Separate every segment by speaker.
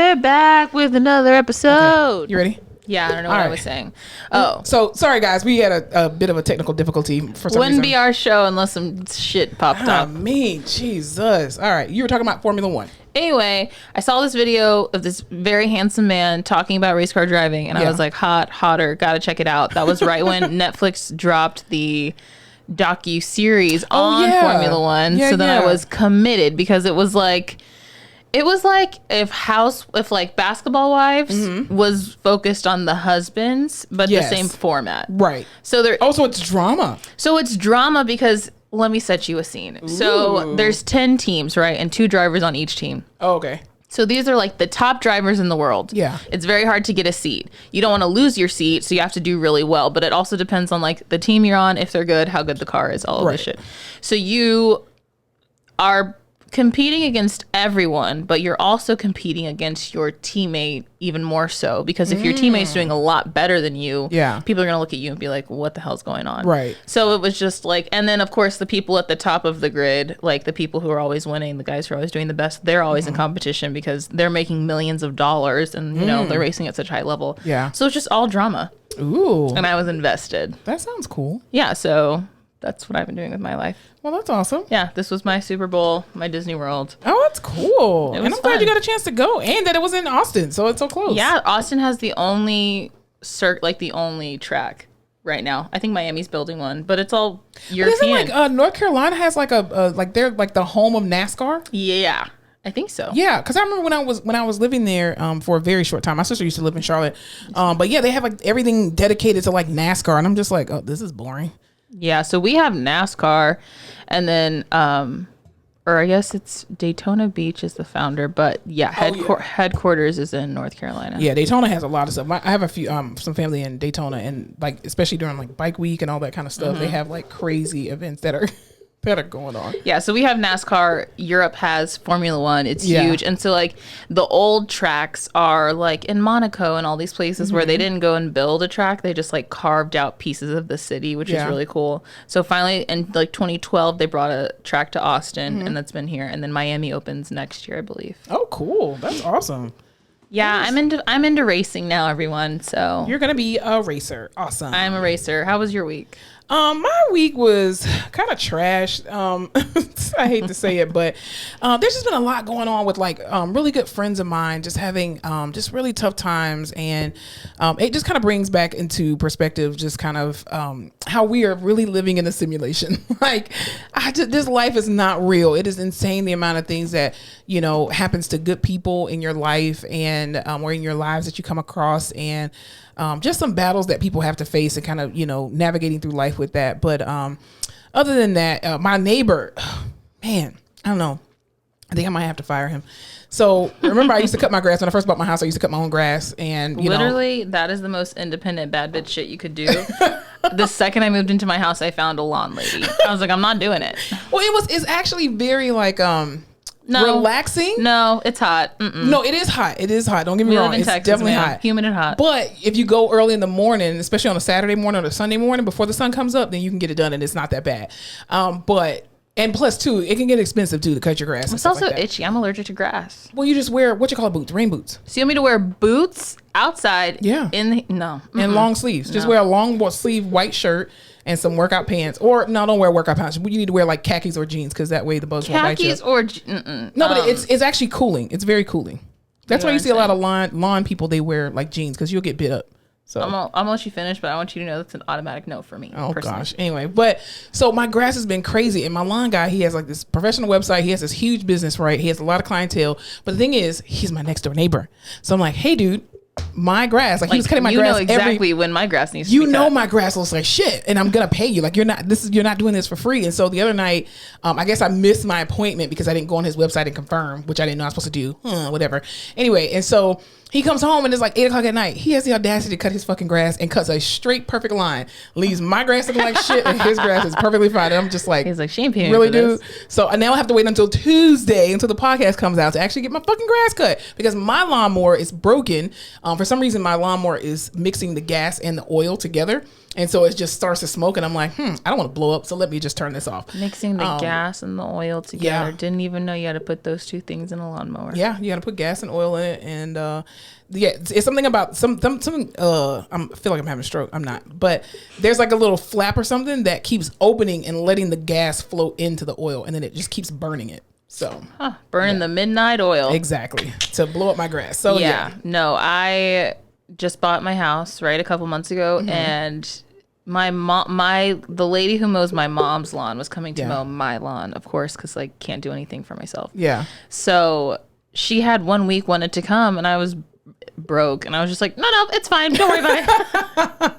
Speaker 1: We're back with another episode.
Speaker 2: Okay. You ready?
Speaker 1: Yeah, I don't know what I was saying.
Speaker 2: Oh. So, sorry, guys. We had a bit of a technical difficulty for some reason.
Speaker 1: Wouldn't be our show unless some shit popped up.
Speaker 2: Jesus. All right. You were talking about Formula One.
Speaker 1: Anyway, I saw this video of this very handsome man talking about race car driving, and I was like, hotter, gotta check it out. That was right when Netflix dropped the docu-series on Formula One. So then I was committed because it was like if like Basketball Wives was focused on the husbands, but the same format.
Speaker 2: Right.
Speaker 1: So there.
Speaker 2: Also, it's drama.
Speaker 1: So it's drama because let me set you a scene. Ooh. So there's 10 teams, right? And 2 drivers on each team.
Speaker 2: Oh, okay.
Speaker 1: So these are like the top drivers in the world. Yeah. It's very hard to get a seat. You don't want to lose your seat, so you have to do really well. But it also depends on like the team you're on, if they're good, how good the car is, all of this shit. So you are competing against everyone, but you're also competing against your teammate even more so, because if your teammate's doing a lot better than you, people are going to look at you and be like, what the hell's going on? Right. So it was just like, and then of course the people at the top of the grid, like the people who are always winning, the guys who are always doing the best, they're always in competition because they're making millions of dollars and you know, they're racing at such high level. Yeah. So it's just all drama. Ooh. And I was invested.
Speaker 2: That sounds cool.
Speaker 1: Yeah. So that's what I've been doing with my life.
Speaker 2: Well, that's awesome.
Speaker 1: Yeah, this was my Super Bowl, my Disney World.
Speaker 2: Oh, that's cool. And I'm glad you got a chance to go, and that it was in Austin, so it's so close.
Speaker 1: Yeah, Austin has the only the only track right now. I think Miami's building one, but it's all European.
Speaker 2: But isn't like North Carolina has like a like they're like the home of NASCAR?
Speaker 1: Yeah. I think so.
Speaker 2: Yeah, because I remember when I was living there for a very short time. My sister used to live in Charlotte, but yeah, they have like everything dedicated to like NASCAR, and I'm just like, oh, this is boring.
Speaker 1: Yeah, so we have NASCAR, and then, or I guess it's Daytona Beach is the founder, but yeah, headquarters is in North Carolina.
Speaker 2: Yeah, Daytona has a lot of stuff. I have a few, some family in Daytona, and like especially during like Bike Week and all that kind of stuff, they have like crazy events that are going on.
Speaker 1: Yeah, so we have NASCAR. Europe has Formula One. It's huge. And so like the old tracks are like in Monaco and all these places where they didn't go and build a track. They just like carved out pieces of the city, which is really cool. So finally in like 2012, they brought a track to Austin and that's been here. And then Miami opens next year, I believe.
Speaker 2: Oh, cool. That's awesome.
Speaker 1: Yeah, I'm into racing now, everyone. So
Speaker 2: you're going to be a racer. Awesome.
Speaker 1: I'm a racer. How was your week?
Speaker 2: My week was kind of trash. I hate to say it, but there's just been a lot going on with like really good friends of mine just having just really tough times, and it just kind of brings back into perspective just kind of how we are really living in a simulation. Like this life is not real. It is insane the amount of things that happens to good people in your life and or in your lives that you come across, and just some battles that people have to face and kind of, navigating through life with that. But other than that, my neighbor, man, I don't know. I think I might have to fire him. So remember, I used to cut my grass when I first bought my house. I used to cut my own grass, and
Speaker 1: literally that is the most independent bad bitch shit you could do. The second I moved into my house, I found a lawn lady. I was like, I'm not doing it.
Speaker 2: Well, it's actually very like relaxing.
Speaker 1: No, it's hot.
Speaker 2: No, it is hot. It is hot. Don't get me wrong.
Speaker 1: It's
Speaker 2: Texas, definitely hot.
Speaker 1: Humid and hot.
Speaker 2: But if you go early in the morning, especially on a Saturday morning or a Sunday morning before the sun comes up, then you can get it done and it's not that bad. And plus too, it can get expensive too to cut your grass.
Speaker 1: It's also itchy. I'm allergic to grass.
Speaker 2: Well, you just wear boots, rain boots.
Speaker 1: So you want me to wear boots outside? Yeah. And
Speaker 2: long sleeves. Just wear a long sleeve white shirt and some workout pants. Or no, don't wear workout pants. You need to wear like khakis or jeans because that way the bugs won't bite you.
Speaker 1: Khakis or
Speaker 2: no, but it's actually cooling. It's very cooling. That's why you see a lot of lawn people. They wear like jeans because you'll get bit up. So
Speaker 1: I'm gonna let you finish, but I want you to know that's an automatic no for me.
Speaker 2: Oh gosh. Anyway, but so my grass has been crazy, and my lawn guy, he has like this professional website. He has this huge business, right? He has a lot of clientele. But the thing is, he's my next door neighbor. So I'm like, hey, dude, my grass, like he was cutting my grass.
Speaker 1: You know exactly when my grass needs to be cut.
Speaker 2: My grass looks like shit, and I'm gonna pay you. Like you're not doing this for free. And so the other night, I guess I missed my appointment because I didn't go on his website and confirm, which I didn't know I was supposed to do. Whatever. Anyway, and so he comes home and it's like 8:00 at night. He has the audacity to cut his fucking grass and cuts a straight perfect line. Leaves my grass looking like shit and his grass is perfectly fine. And I'm just like,
Speaker 1: he's like, she ain't paying
Speaker 2: really,
Speaker 1: for
Speaker 2: dude?
Speaker 1: this.
Speaker 2: So now I have to wait until Tuesday until the podcast comes out to actually get my fucking grass cut because my lawnmower is broken. For some reason, my lawnmower is mixing the gas and the oil together. And so it just starts to smoke, and I'm like, I don't want to blow up, so let me just turn this off.
Speaker 1: Mixing the gas and the oil together. Yeah. Didn't even know you had to put those two things in a lawnmower.
Speaker 2: Yeah, you got to put gas and oil in it, and it's something about something. I feel like I'm having a stroke. I'm not, but there's like a little flap or something that keeps opening and letting the gas flow into the oil, and then it just keeps burning it. So
Speaker 1: burning the midnight oil.
Speaker 2: Exactly, to blow up my grass. So
Speaker 1: no, I just bought my house a couple months ago, and the lady who mows my mom's lawn was coming to mow my lawn, of course, because I can't do anything for myself.
Speaker 2: Yeah.
Speaker 1: So she had 1 week wanted to come, and I was broke, and I was just like, no, it's fine, don't worry about it.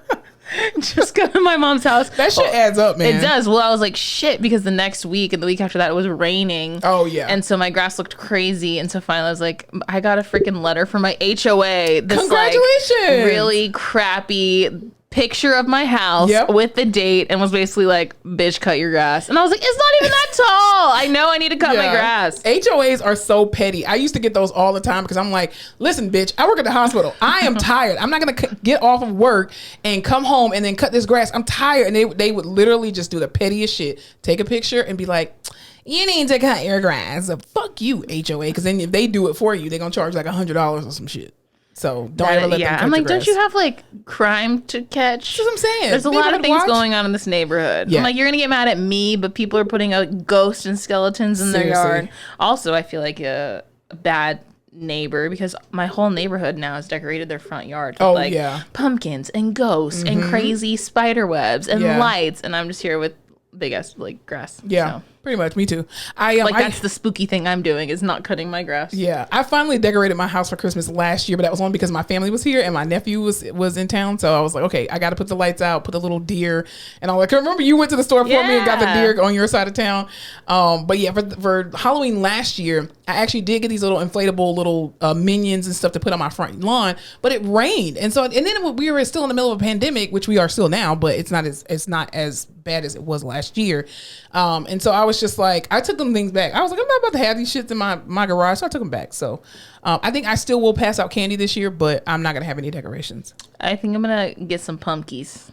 Speaker 1: Just go to my mom's house.
Speaker 2: That shit adds up, man.
Speaker 1: It does. Well, I was like, shit, because the next week and the week after that, it was raining.
Speaker 2: Oh, yeah.
Speaker 1: And so my grass looked crazy. And so finally I was like, I got a freaking letter from my HOA. This,
Speaker 2: congratulations.
Speaker 1: Really crappy picture of my house with the date, and was basically like, bitch, cut your grass. And I was like, it's not even that tall. I know I need to cut my grass.
Speaker 2: HOAs are so petty. I used to get those all the time because I'm like, listen, bitch, I work at the hospital. I am tired. I'm not going to get off of work and come home and then cut this grass. I'm tired. And they would literally just do the pettiest shit. Take a picture and be like, you need to cut your grass. So fuck you, HOA. Because then if they do it for you, they're going to charge like $100 or some shit. So don't ever let them cut
Speaker 1: I'm like,
Speaker 2: your grass.
Speaker 1: don't you have like crime to catch?
Speaker 2: That's what I'm saying.
Speaker 1: There's a lot of things going on in this neighborhood. I'm like, you're gonna get mad at me, but people are putting out ghosts and skeletons in their yard. Also, I feel like a bad neighbor because my whole neighborhood now has decorated their front yard with pumpkins and ghosts and crazy spider webs and lights, and I'm just here with big ass like grass.
Speaker 2: Yeah. So. Pretty much, me too.
Speaker 1: That's the spooky thing I'm doing is not cutting my grass.
Speaker 2: Yeah, I finally decorated my house for Christmas last year, but that was only because my family was here and my nephew was in town. So I was like, okay, I got to put the lights out, put the little deer, and all that. Remember, you went to the store for me and got the deer on your side of town. But yeah, for Halloween last year, I actually did get these little inflatable little minions and stuff to put on my front lawn. But it rained, and then we were still in the middle of a pandemic, which we are still now, but it's not as bad as it was last year. And so I was just like, I took them things back. I was like, I'm not about to have these shits in my garage, so I took them back. So I think I still will pass out candy this year, but I'm not gonna have any decorations.
Speaker 1: I think I'm gonna get some pumpkins.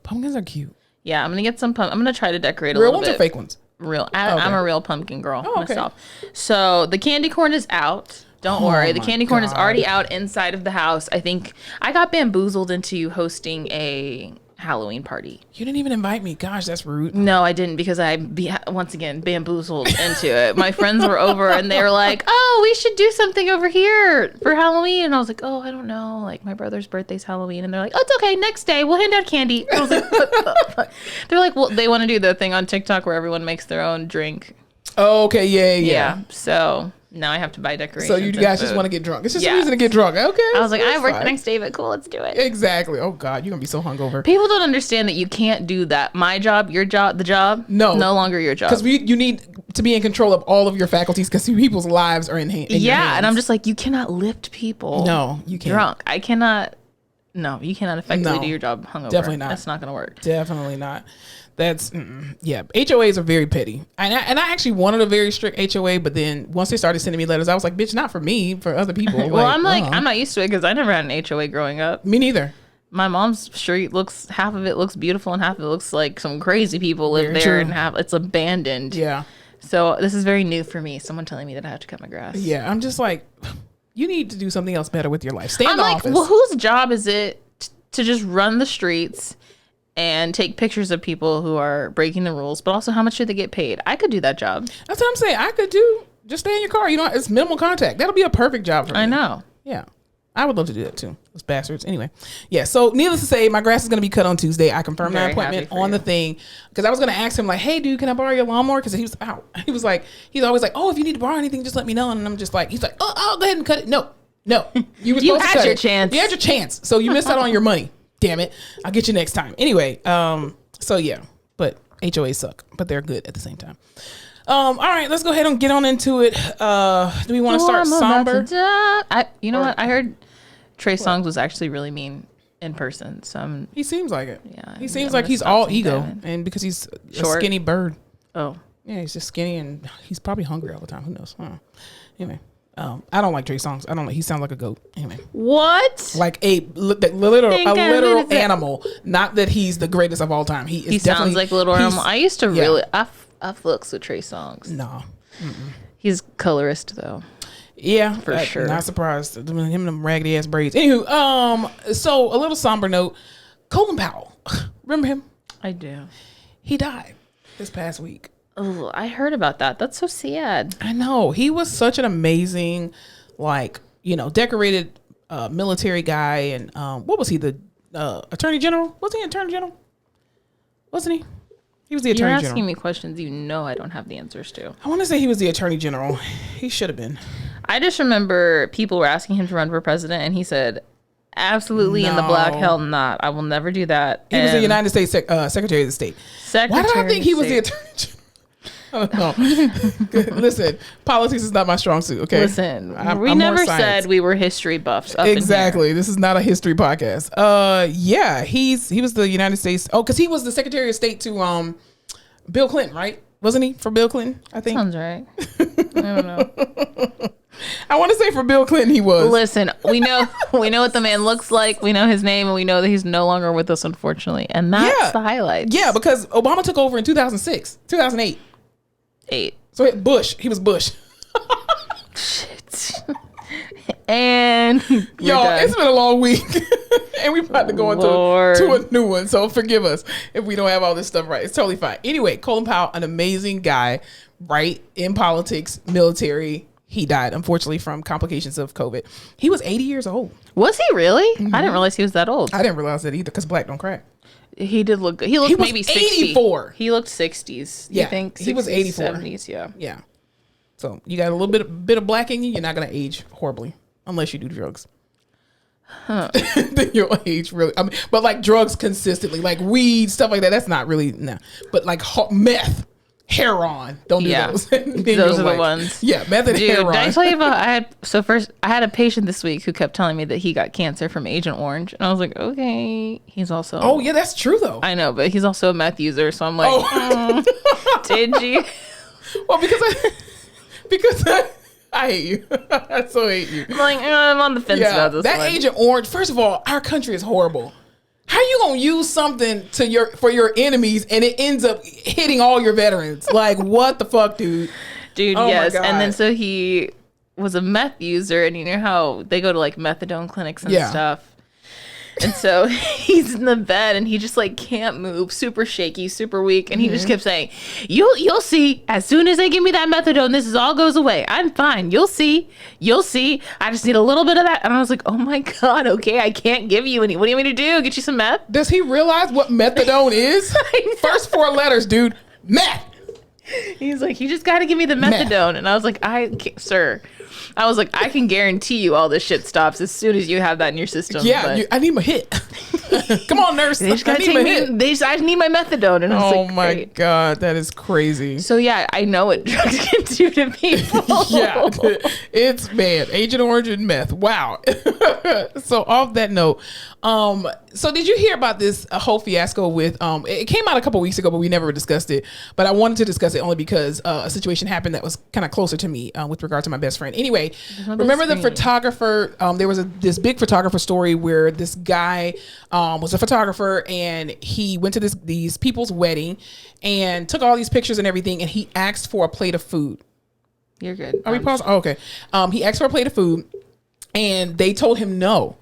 Speaker 2: Pumpkins are cute.
Speaker 1: Yeah, I'm gonna get some. I'm gonna try to decorate
Speaker 2: real
Speaker 1: a little
Speaker 2: ones
Speaker 1: bit.
Speaker 2: Or fake ones?
Speaker 1: Real. I'm a real pumpkin girl myself. So the candy corn is out. Don't worry. The candy corn is already out inside of the house. I think I got bamboozled into hosting a Halloween party.
Speaker 2: You didn't even invite me. Gosh, that's rude.
Speaker 1: No, I didn't because once again bamboozled into it. My friends were over and they were like, "Oh, we should do something over here for Halloween." And I was like, "Oh, I don't know. Like my brother's birthday's Halloween." And they're like, "Oh, it's okay. Next day we'll hand out candy." I was like, "What the fuck?" They're like, "Well, they want to do the thing on TikTok where everyone makes their own drink."
Speaker 2: Oh, okay. Yeah.
Speaker 1: So now I have to buy decorations.
Speaker 2: So you guys just want to get drunk. It's just a reason to get drunk. Okay.
Speaker 1: I was like, I work the next day, but cool, let's do it.
Speaker 2: Exactly. Oh God, you're gonna be so hungover.
Speaker 1: People don't understand that you can't do that. My job, your job, the job. No longer your job.
Speaker 2: Because you need to be in control of all of your faculties because people's lives are in your hands.
Speaker 1: And I'm just like, you cannot lift people.
Speaker 2: No, you can't.
Speaker 1: Drunk. I cannot. No, you cannot effectively do your job hungover.
Speaker 2: Definitely not.
Speaker 1: That's not gonna work.
Speaker 2: Definitely not. That's HOAs are very petty, and I actually wanted a very strict HOA, but then once they started sending me letters, I was like, bitch, not for me, for other people.
Speaker 1: Well, I'm not used to it because I never had an HOA growing up.
Speaker 2: Me neither.
Speaker 1: My mom's street half of it looks beautiful and half of it looks like some crazy people live there, and it's abandoned.
Speaker 2: Yeah.
Speaker 1: So this is very new for me. Someone telling me that I have to cut my grass.
Speaker 2: Yeah, I'm just like, you need to do something else better with your life. Stay in the office.
Speaker 1: Well, whose job is it to just run the streets and take pictures of people who are breaking the rules, but also how much should they get paid? I could do that job.
Speaker 2: That's what I'm saying. I could do. Just stay in your car. It's minimal contact. That'll be a perfect job for me.
Speaker 1: I know.
Speaker 2: Yeah. I would love to do that too. Those bastards. Anyway. Yeah. So needless to say, my grass is going to be cut on Tuesday. I confirmed my appointment on the thing because I was going to ask him like, hey dude, can I borrow your lawnmower? Because he was out. He was like, he's always like, oh, if you need to borrow anything, just let me know. And I'm just like, he's like, oh, I'll go ahead and cut it. No, you were supposed to cut
Speaker 1: your chance.
Speaker 2: You had your chance. So you missed out on your money. Damn it. I'll get you next time. Anyway. So yeah, but HOAs suck, but they're good at the same time. All right, let's go ahead and get on into it. Do we want to start somber?
Speaker 1: You know what? I heard Trey Songz was actually really mean in person. So
Speaker 2: he seems like it.
Speaker 1: Yeah,
Speaker 2: he seems like he's all ego, and because he's a skinny bird.
Speaker 1: Oh,
Speaker 2: yeah, he's just skinny, and he's probably hungry all the time. Who knows? Anyway, I don't like Trey Songz. I don't like. He sounds like a goat. Anyway.
Speaker 1: What?
Speaker 2: Like a literal animal. Not that he's the greatest of all time. He
Speaker 1: sounds like a little animal. I used to really. I fucks with Trey Songz.
Speaker 2: No.
Speaker 1: He's colorist though.
Speaker 2: Yeah,
Speaker 1: for sure.
Speaker 2: Not surprised. Him and them raggedy ass braids. Anywho, so a little somber note. Colin Powell. Remember him?
Speaker 1: I do.
Speaker 2: He died this past week.
Speaker 1: Oh, I heard about that. That's so sad.
Speaker 2: I know. He was such an amazing, decorated military guy. And what was he? The Attorney General? Was he Attorney General? Wasn't he? He was the Attorney General. You're asking
Speaker 1: me questions I don't have the answers to.
Speaker 2: I want to say he was the Attorney General. He should have been.
Speaker 1: I just remember people were asking him to run for president, and he said, absolutely, in the black hell not. I will never do that.
Speaker 2: He was the United States Secretary of the State. Why did I think he was the Attorney General? I don't know. Listen, politics is not my strong suit, okay?
Speaker 1: Listen, we never said we were history buffs.
Speaker 2: Exactly. This is not a history podcast. Yeah, he was the United States. Oh, because he was the Secretary of State to Bill Clinton, right? Wasn't he for Bill Clinton? I think
Speaker 1: sounds right. I don't know.
Speaker 2: I want to say for Bill Clinton he was.
Speaker 1: Listen, we know what the man looks like. We know his name, and we know that he's no longer with us, unfortunately. And that's the highlight.
Speaker 2: Yeah, because Obama took over in 2008. So he was Bush.
Speaker 1: Shit. And
Speaker 2: it's been a long week. And we're about to go into a new one. So forgive us if we don't have all this stuff right. It's totally fine. Anyway, Colin Powell, an amazing guy, right? In politics, military. He died, unfortunately, from complications of COVID. He was 80 years old.
Speaker 1: Was he really? Mm-hmm. I didn't realize he was that old.
Speaker 2: I didn't realize that either because black don't crack.
Speaker 1: He did look good. He looked maybe 60.
Speaker 2: 84.
Speaker 1: He looked 60s.
Speaker 2: Yeah,
Speaker 1: you think 60s,
Speaker 2: he was 84.
Speaker 1: 70s, yeah.
Speaker 2: Yeah. So you got a little bit of black in you, you're not going to age horribly unless you do drugs. Huh. Then you'll age really. I mean, but like drugs consistently, like weed, stuff like that, that's not really, nah. But like meth, heroin, don't do those.
Speaker 1: Those are the ones.
Speaker 2: Yeah, meth and heroin.
Speaker 1: Did I tell you about, I had a patient this week who kept telling me that he got cancer from Agent Orange. And I was like, okay, he's also.
Speaker 2: Oh, yeah, that's true though.
Speaker 1: I know, but he's also a meth user. So I'm like, did you?
Speaker 2: Well, because I hate you. I so hate you.
Speaker 1: I'm like, I'm on the fence about this.
Speaker 2: That one. Agent Orange, first of all, our country is horrible. How you gonna use something for your enemies and it ends up hitting all your veterans? Like, what the fuck, dude?
Speaker 1: Dude, yes. And then so he was a meth user, and you know how they go to like methadone clinics and stuff. And so he's in the bed and he just like can't move, super shaky, super weak. And he just kept saying, you'll see, as soon as they give me that methadone, this all goes away. I'm fine. You'll see. I just need a little bit of that. And I was like, oh my God, okay, I can't give you any. What do you want me to do? Get you some meth?
Speaker 2: Does he realize what methadone is? First 4 letters, dude. Meth.
Speaker 1: He's like, you just got to give me the methadone. And I was like, sir. I was like, I can guarantee you all this shit stops as soon as you have that in your system.
Speaker 2: Yeah, I need my hit. Come on, nurse. I just need
Speaker 1: my methadone. And I was like,
Speaker 2: my God, that is crazy.
Speaker 1: So yeah, I know what drugs can do to people.
Speaker 2: Yeah, it's bad. Agent Orange and meth. Wow. So off that note, so did you hear about this whole fiasco with, it came out a couple weeks ago, but we never discussed it. But I wanted to discuss it only because a situation happened that was kind of closer to me with regard to my best friend. Anyway, remember the photographer? There was this big photographer story where this guy was a photographer and he went to these people's wedding and took all these pictures and everything, and he asked for a plate of food.
Speaker 1: You're good.
Speaker 2: Are we paused? Oh, okay. He asked for a plate of food, and they told him no.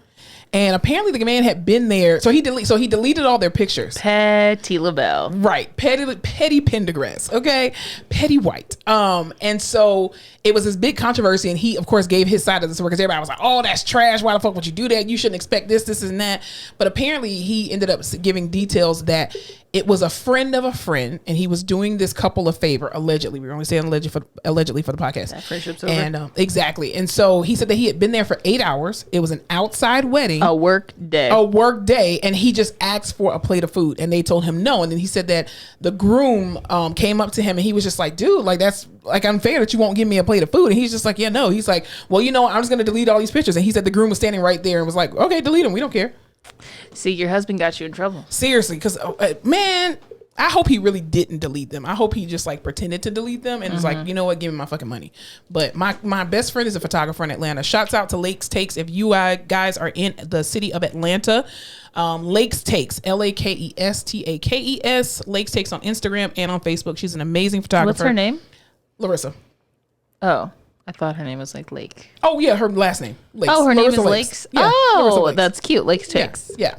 Speaker 2: And apparently the man had been there. So he deleted all their pictures.
Speaker 1: Petty LaBelle.
Speaker 2: Right. Petty Pendergrass. Okay. Petty White. And so it was this big controversy, and he of course gave his side of the story because everybody was like, oh, that's trash. Why the fuck would you do that? You shouldn't expect this and that. But apparently he ended up giving details that it was a friend of a friend, and he was doing this couple a favor, allegedly. We were only saying allegedly for the podcast.
Speaker 1: That friendship's over.
Speaker 2: And exactly. And so he said that he had been there for 8 hours. It was an outside wedding.
Speaker 1: A work day.
Speaker 2: And he just asked for a plate of food, and they told him no. And then he said that the groom came up to him, and he was just like, dude, like, that's like unfair that you won't give me a plate of food. And he's just like, yeah, no. He's like, well, I'm just going to delete all these pictures. And he said the groom was standing right there and was like, okay, delete them. We don't care.
Speaker 1: See, your husband got you in trouble.
Speaker 2: Seriously, because man, I hope he really didn't delete them. I hope he just like pretended to delete them and was like, you know what, give me my fucking money. But my best friend is a photographer in Atlanta. Shouts out to Lakes Takes. If you guys are in the city of Atlanta, Lakes Takes, LAKESTAKES, Lakes Takes on Instagram and on Facebook. She's an amazing photographer.
Speaker 1: What's her name?
Speaker 2: Larissa.
Speaker 1: Oh, I thought her name was like Lake.
Speaker 2: Oh yeah, her last name. Lakes.
Speaker 1: Oh, her
Speaker 2: Larissa
Speaker 1: name is Lakes.
Speaker 2: Yeah,
Speaker 1: oh, that's cute. Lakes Takes.
Speaker 2: Yeah.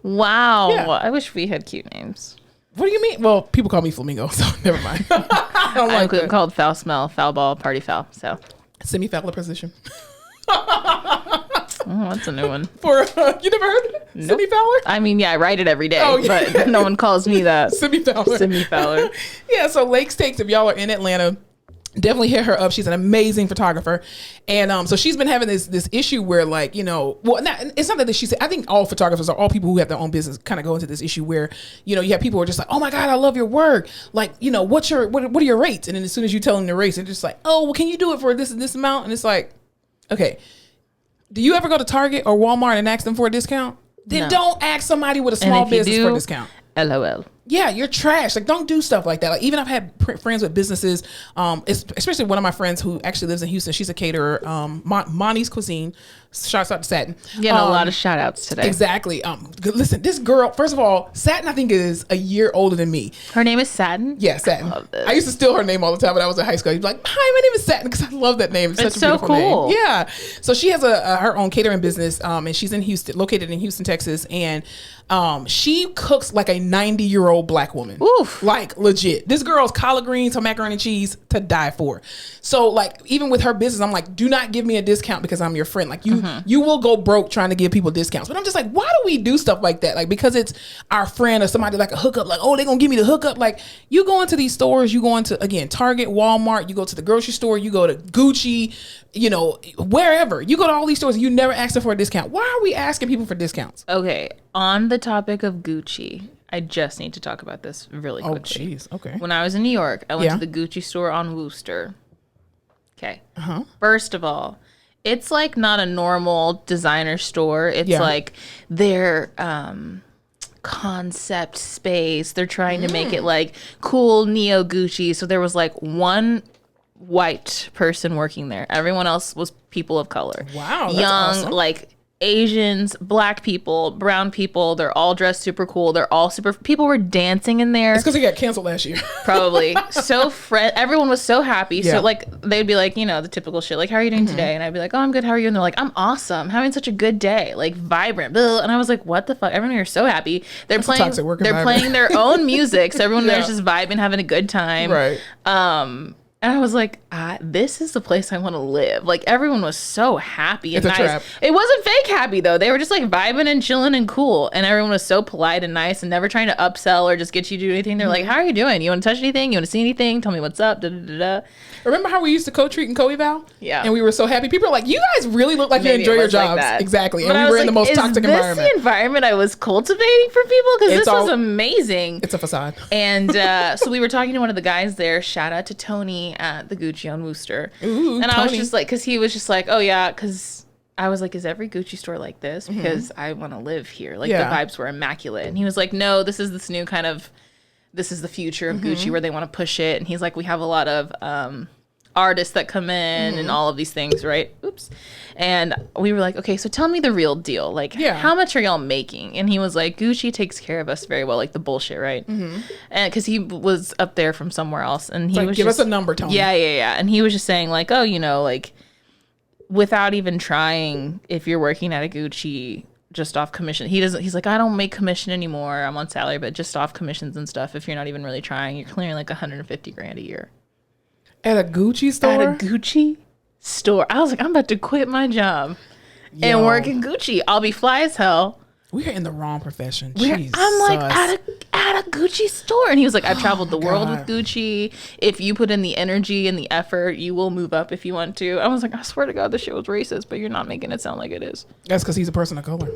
Speaker 1: Wow.
Speaker 2: Yeah.
Speaker 1: I wish we had cute names.
Speaker 2: What do you mean? Well, people call me Flamingo, so never mind.
Speaker 1: I'm called Foul Smell, Foul Ball, Party Foul. So
Speaker 2: semi-fowler position.
Speaker 1: That's a new one.
Speaker 2: For you never heard of it? Nope. Semi-fowler?
Speaker 1: I mean, yeah, I write it every day, but no one calls me that.
Speaker 2: Semi-fowler.
Speaker 1: Semi-fowler.
Speaker 2: Yeah, so Lakes Takes, if y'all are in Atlanta, definitely hit her up. She's an amazing photographer. And so she's been having this issue where like, you know, well, it's not that she said, I think all photographers or all people who have their own business kind of go into this issue where, you know, you have people who are just like, oh my God, I love your work. Like, you know, what are your rates? And then as soon as you tell them the rates, they're just like, oh, well, can you do it for this and this amount? And it's like, okay, do you ever go to Target or Walmart and ask them for a discount? Then don't ask somebody with a small business for a discount.
Speaker 1: LOL.
Speaker 2: Yeah, you're trash. Like, don't do stuff like that. Like, even I've had friends with businesses, especially one of my friends who actually lives in Houston. She's a caterer, Monty's Cuisine. Shouts out to Satin.
Speaker 1: Getting a lot of shout outs today.
Speaker 2: Exactly. Listen, this girl, first of all, Satin, I think, is a year older than me.
Speaker 1: Her name is Satin?
Speaker 2: Yeah, Satin. I used to steal her name all the time when I was in high school. You'd be like, hi, my name is Satin, because I love that name. It's such a
Speaker 1: so
Speaker 2: beautiful
Speaker 1: cool.
Speaker 2: name. Yeah. So she has her own catering business, and she's in Houston, located in Houston, Texas. And she cooks like a 90-year-old black woman.
Speaker 1: Oof.
Speaker 2: Like, legit. This girl's collard greens, her macaroni and cheese to die for. So, like, even with her business, I'm like, do not give me a discount because I'm your friend. Like, you will go broke trying to give people discounts. But I'm just like, why do we do stuff like that? Like, because it's our friend or somebody like a hookup, like, oh, they're going to give me the hookup. Like, you go into these stores, you go into, again, Target, Walmart, you go to the grocery store, you go to Gucci, you know, wherever. You go to all these stores, you never ask them for a discount. Why are we asking people for discounts?
Speaker 1: Okay. On the topic of Gucci, I just need to talk about this really quickly.
Speaker 2: Oh, jeez. Okay.
Speaker 1: When I was in New York, I went to the Gucci store on Wooster. Okay. First of all, it's like not a normal designer store. It's like their concept space. They're trying to make it like cool neo Gucci. So there was like one white person working there. Everyone else was people of color.
Speaker 2: Wow. That's
Speaker 1: young,
Speaker 2: awesome.
Speaker 1: like Asians, black people, brown people. They're all dressed super cool. They're all super. People were dancing in there.
Speaker 2: It's because he got canceled last year.
Speaker 1: Probably. So everyone was so happy. Yeah. So like they'd be like, you know, the typical shit. Like, how are you doing today? And I'd be like, oh, I'm good. How are you? And they're like, I'm awesome. Having such a good day. Like vibrant. And I was like, what the fuck? Everyone here is so happy. They're playing. They're playing their own music. So everyone there's just vibing, having a good time.
Speaker 2: Right.
Speaker 1: And I was like, this is the place I want to live. Like, everyone was so happy and
Speaker 2: nice. Trap.
Speaker 1: It wasn't fake happy, though. They were just, like, vibing and chilling and cool. And everyone was so polite and nice and never trying to upsell or just get you to do anything. They're like, how are you doing? You want to touch anything? You want to see anything? Tell me what's up. Da, da, da, da.
Speaker 2: Remember how we used to co-treat and co-eval?
Speaker 1: Yeah.
Speaker 2: And we were so happy. People are like, you guys really look like you enjoy your jobs. Like exactly.
Speaker 1: But
Speaker 2: and we were in the most toxic environment.
Speaker 1: Is this the environment I was cultivating for people? Because this was amazing.
Speaker 2: It's a facade.
Speaker 1: And so we were talking to one of the guys there. Shout out to Tony at the Gucci on Wooster.
Speaker 2: Ooh,
Speaker 1: and
Speaker 2: Tony.
Speaker 1: I was just like, because he was just like, oh yeah, because I was like, is every Gucci store like this? Because I want to live here. Like the vibes were immaculate. And he was like, no, this is this new kind of, this is the future of Gucci where they want to push it. And he's like, we have a lot of artists that come in and all of these things, right? Oops. And we were like, okay, so tell me the real deal. Like, how much are y'all making? And he was like, Gucci takes care of us very well, like the bullshit, right? And because he was up there from somewhere else, and he was
Speaker 2: give us a number, Tony.
Speaker 1: Yeah. And he was just saying like, oh, you know, like without even trying, if you're working at a Gucci just off commission, he's like, I don't make commission anymore. I'm on salary, but just off commissions and stuff. If you're not even really trying, you're clearing like $150,000 a year.
Speaker 2: At a Gucci store?
Speaker 1: At a Gucci store. I was like, I'm about to quit my job and work in Gucci. I'll be fly as hell.
Speaker 2: We're in the wrong profession.
Speaker 1: I'm like, at a Gucci store. And he was like, I've traveled the world with Gucci. If you put in the energy and the effort, you will move up if you want to. I was like, I swear to God, this shit was racist, but you're not making it sound like it is.
Speaker 2: That's because he's a person of color.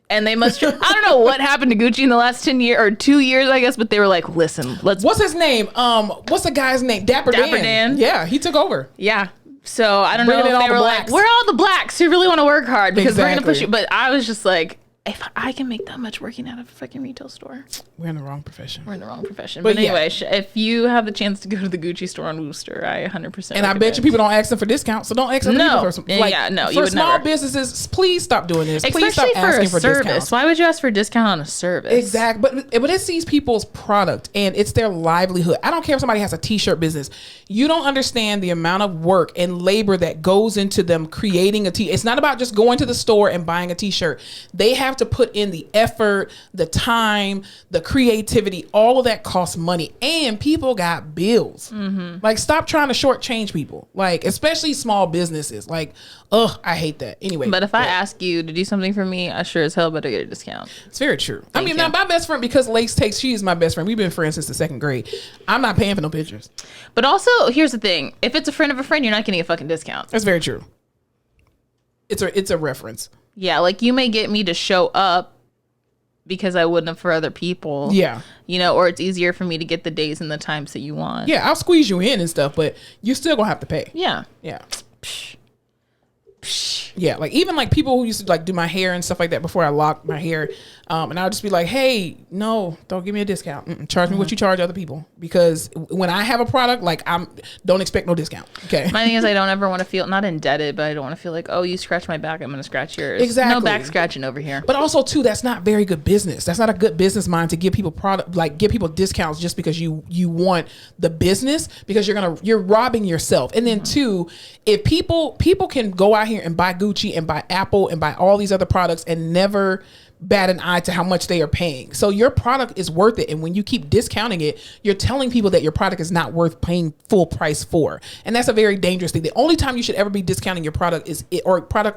Speaker 1: And they must, I don't know what happened to Gucci in the last 10 years or 2 years, I guess, but they were like, listen,
Speaker 2: what's his name? What's the guy's name? Dapper Dan. Yeah, he took over.
Speaker 1: Yeah. So I don't know if they were like, we're all the blacks who really want to work hard because we're going to push you. But I was just like, if I can make that much working out of a fucking retail store,
Speaker 2: we're in the wrong profession.
Speaker 1: But anyway, if you have the chance to go to the Gucci store on Worcester, I 100%.
Speaker 2: And I bet you people don't ask them for discounts, so don't ask them for small businesses. Please stop doing this.
Speaker 1: Especially
Speaker 2: please stop asking for discounts.
Speaker 1: Why would you ask for a discount on a service?
Speaker 2: Exactly, but it's these people's product and it's their livelihood. I don't care if somebody has a t-shirt business. You don't understand the amount of work and labor that goes into them creating a t. It's not about just going to the store and buying a t-shirt. They have to put in the effort, the time, the creativity. All of that costs money, and people got bills. Like, stop trying to shortchange people, like, especially small businesses. Like, I hate that. Anyway,
Speaker 1: but if I ask you to do something for me, I sure as hell better get a discount.
Speaker 2: It's very true. Now my best friend, because Lace takes, she is my best friend. We've been friends since the 2nd grade. I'm not paying for no pictures.
Speaker 1: But also, here's the thing: if it's a friend of a friend, you're not getting a fucking discount.
Speaker 2: That's very true. It's a reference.
Speaker 1: Yeah, like you may get me to show up because I wouldn't have for other people.
Speaker 2: Yeah.
Speaker 1: Or it's easier for me to get the days and the times that you want.
Speaker 2: Yeah, I'll squeeze you in and stuff, but you still gonna have to pay.
Speaker 1: Yeah.
Speaker 2: Yeah. Yeah, like even like people who used to like do my hair and stuff like that before I locked my hair, and I'll just be like, hey, no, don't give me a discount. Charge me what you charge other people, because when I have a product, like don't expect no discount. Okay.
Speaker 1: My thing is, I don't ever want to feel not indebted, but I don't want to feel like, oh, you scratch my back, I'm gonna scratch yours.
Speaker 2: Exactly.
Speaker 1: No back scratching over here.
Speaker 2: But also too, that's not very good business. That's not a good business mind to give people product, like give people discounts just because you want the business, because you're robbing yourself. And then two, if people can go out here and buy Gucci and buy Apple and buy all these other products and never bat an eye to how much they are paying. So your product is worth it. And when you keep discounting it, you're telling people that your product is not worth paying full price for. And that's a very dangerous thing. The only time you should ever be discounting your product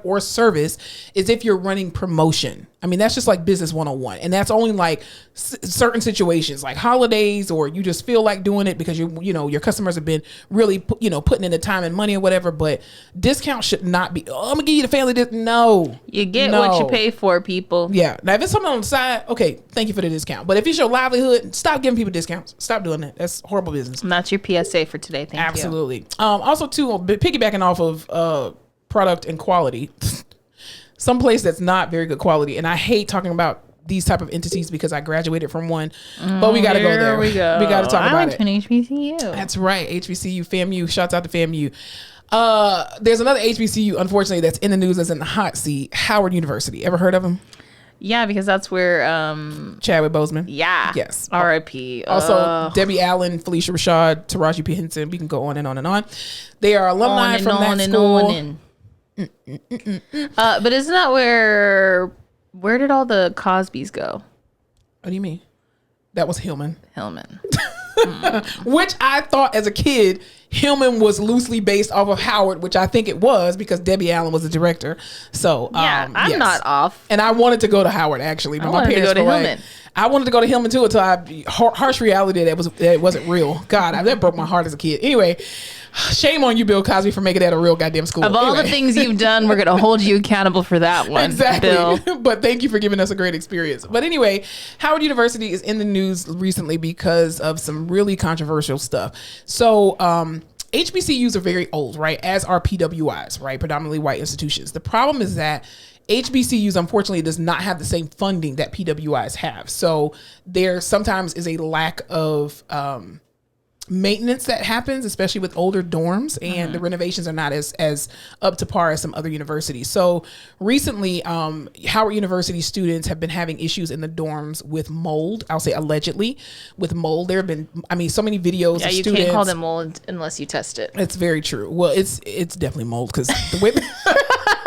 Speaker 2: or service is if you're running promotion. I mean, that's just like business 101. And that's only like certain situations like holidays, or you just feel like doing it because your customers have been really, putting in the time and money or whatever. But discount should not be, I'm gonna give you the family discount. No.
Speaker 1: You get what you pay for, people.
Speaker 2: Yeah. Now, if it's something on the side, okay, thank you for the discount. But if it's your livelihood, stop giving people discounts. Stop doing that. That's horrible business.
Speaker 1: And that's your PSA for today. Thank you.
Speaker 2: Absolutely. Also, too, piggybacking off of product and quality, some place that's not very good quality, and I hate talking about these type of entities because I graduated from one, but we got to go there. We got to talk about it.
Speaker 1: I went to an HBCU.
Speaker 2: That's right. HBCU, FAMU. Shouts out to FAMU. There's another HBCU, unfortunately, that's in the news, that's in the hot seat. Howard University. Ever heard of them?
Speaker 1: Yeah, because that's where
Speaker 2: Chadwick Boseman.
Speaker 1: Yeah.
Speaker 2: Yes.
Speaker 1: R.I.P.
Speaker 2: Also, Debbie Allen, Felicia Rashad, Taraji P. Henson. We can go on and on and on. They are alumni from that school.
Speaker 1: But isn't that where did all the Cosbys go?
Speaker 2: What do you mean? That was Hillman. Which I thought as a kid, Hillman was loosely based off of Howard, which I think it was because Debbie Allen was the director. So
Speaker 1: yeah, I'm not off.
Speaker 2: And I wanted to go to Howard actually, but my parents were like, I wanted to go to Hillman too until harsh reality that it wasn't real. God, that broke my heart as a kid. Anyway, shame on you, Bill Cosby, for making that a real goddamn school.
Speaker 1: Of all the things you've done, we're gonna hold you accountable for that one.
Speaker 2: Exactly.
Speaker 1: Bill.
Speaker 2: But thank you for giving us a great experience. But anyway, Howard University is in the news recently because of some really controversial stuff. So HBCUs are very old, right? As are PWIs, right? Predominantly white institutions. The problem is that HBCUs, unfortunately, does not have the same funding that PWIs have. So there sometimes is a lack of maintenance that happens, especially with older dorms, and the renovations are not as up to par as some other universities. So recently, Howard University students have been having issues in the dorms with mold. I'll say allegedly with mold. There have been, so many videos of students. Yeah, you can't
Speaker 1: call them mold unless you test it.
Speaker 2: It's very true. Well, it's definitely mold because the way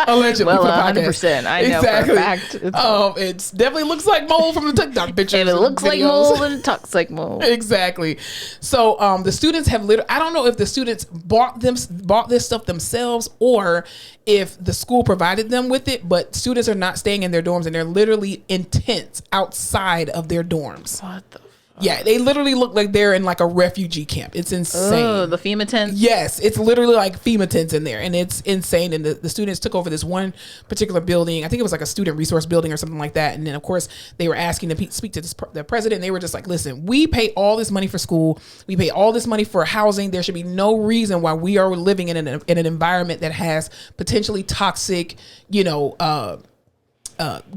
Speaker 2: allegedly,
Speaker 1: well, 100%. I know for a fact.
Speaker 2: It definitely looks like mold from the TikTok pictures.
Speaker 1: If it looks like mold, and it talks like mold.
Speaker 2: Exactly. So the students have I don't know if the students bought this stuff themselves or if the school provided them with it, but students are not staying in their dorms and they're literally in tents outside of their dorms.
Speaker 1: What the
Speaker 2: Yeah, they literally look like they're in like a refugee camp. It's insane.
Speaker 1: Oh, the FEMA tents?
Speaker 2: Yes, it's literally like FEMA tents in there, and it's insane. And the students took over this one particular building. I think it was like a student resource building or something like that. And then, of course, they were asking to speak to the president. And they were just like, listen, we pay all this money for school. We pay all this money for housing. There should be no reason why we are living in an environment that has potentially toxic,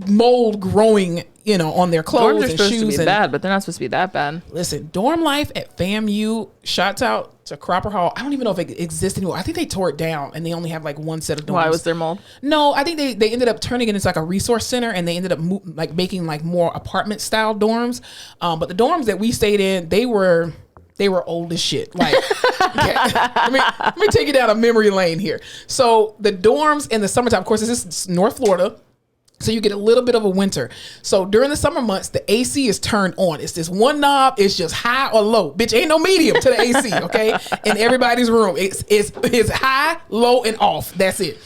Speaker 2: mold growing, on their clothes and shoes.
Speaker 1: Dorms are supposed to be bad, but they're not supposed to be that bad.
Speaker 2: Listen, dorm life at FAMU, shouts out to Cropper Hall. I don't even know if it exists anymore. I think they tore it down and they only have like one set of dorms.
Speaker 1: Why was there mold?
Speaker 2: No, I think they ended up turning it into like a resource center, and they ended up making like more apartment style dorms. But the dorms that we stayed in, they were old as shit. Like, let me take you down a memory lane here. So the dorms in the summertime, of course, this is North Florida, so you get a little bit of a winter. So during the summer months, the AC is turned on. It's this one knob. It's just high or low. Bitch, ain't no medium to the AC, okay? In everybody's room, it's high, low, and off. That's it.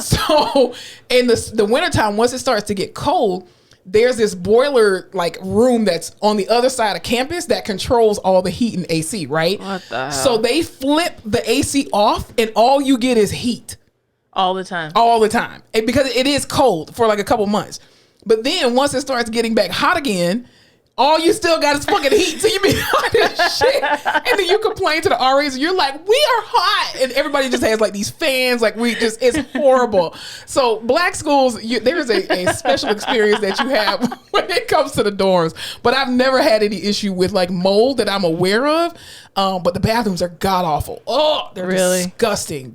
Speaker 2: So in the wintertime, once it starts to get cold, there's this boiler like room that's on the other side of campus that controls all the heat and AC, right?
Speaker 1: What the hell?
Speaker 2: So they flip the AC off and all you get is heat.
Speaker 1: All the time.
Speaker 2: Because it is cold for like a couple months. But then once it starts getting back hot again, all you still got is fucking heat. So you be hot as shit. And then you complain to the RAs and you're like, we are hot. And everybody just has like these fans. Like it's horrible. So black schools, there's a special experience that you have when it comes to the dorms. But I've never had any issue with like mold that I'm aware of. But the bathrooms are god awful. Oh, they're really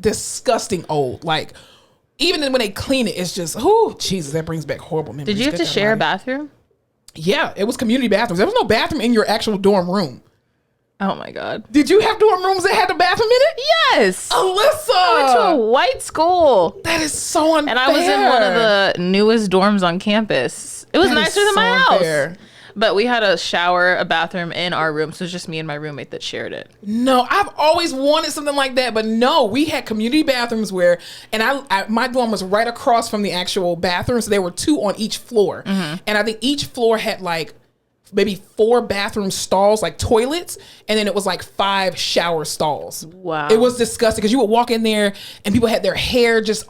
Speaker 2: disgusting old. Like even when they clean it, it's just, oh, Jesus, that brings back horrible memories.
Speaker 1: Did you have to share a bathroom?
Speaker 2: Yeah, it was community bathrooms. There was no bathroom in your actual dorm room.
Speaker 1: Oh my God.
Speaker 2: Did you have dorm rooms that had a bathroom in it?
Speaker 1: Yes.
Speaker 2: Alyssa!
Speaker 1: I went to a white school.
Speaker 2: That is so unfair.
Speaker 1: And I was in one of the newest dorms on campus. It was nicer than my house. But we had a bathroom in our room. So it was just me and my roommate that shared it.
Speaker 2: No, I've always wanted something like that. But no, we had community bathrooms and my dorm was right across from the actual bathroom. So there were 2 on each floor. Mm-hmm. And I think each floor had like maybe 4 bathroom stalls, like toilets, and then it was like 5 shower stalls.
Speaker 1: Wow.
Speaker 2: It was disgusting because you would walk in there and people had their hair just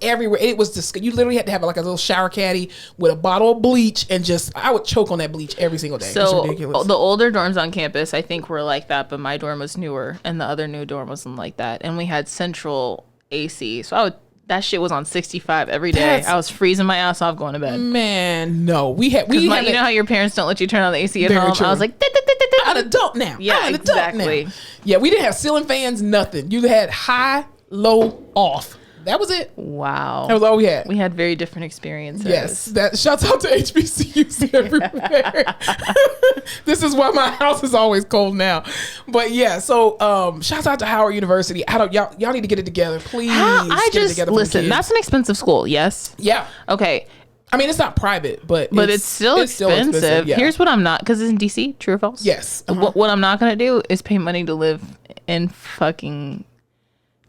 Speaker 2: everywhere. It was disgusting. You literally had to have like a little shower caddy with a bottle of bleach and I would choke on that bleach every single day.
Speaker 1: So
Speaker 2: it was ridiculous.
Speaker 1: The older dorms on campus, I think, were like that, but my dorm was newer and the other new dorm wasn't like that. And we had central AC. So that shit was on 65 every day. I was freezing my ass off going to bed.
Speaker 2: Man, no. You
Speaker 1: know how your parents don't let you turn on the AC at home? True. I was like,
Speaker 2: I'm an adult now.
Speaker 1: Yeah, exactly.
Speaker 2: Yeah, we didn't have ceiling fans, nothing. You had high, low, off. That was it.
Speaker 1: Wow.
Speaker 2: That was all we had.
Speaker 1: We had very different experiences.
Speaker 2: Yes. Shouts out to HBCUs everywhere. This is why my house is always cold now. But yeah, so shouts out to Howard University. Y'all need to get it together, please.
Speaker 1: Listen, that's an expensive school, yes?
Speaker 2: Yeah.
Speaker 1: Okay.
Speaker 2: I mean, it's not private, but
Speaker 1: it's still expensive. Yeah. Here's what I'm not, because it's in DC, true or false?
Speaker 2: Yes.
Speaker 1: What I'm not going to do is pay money to live in fucking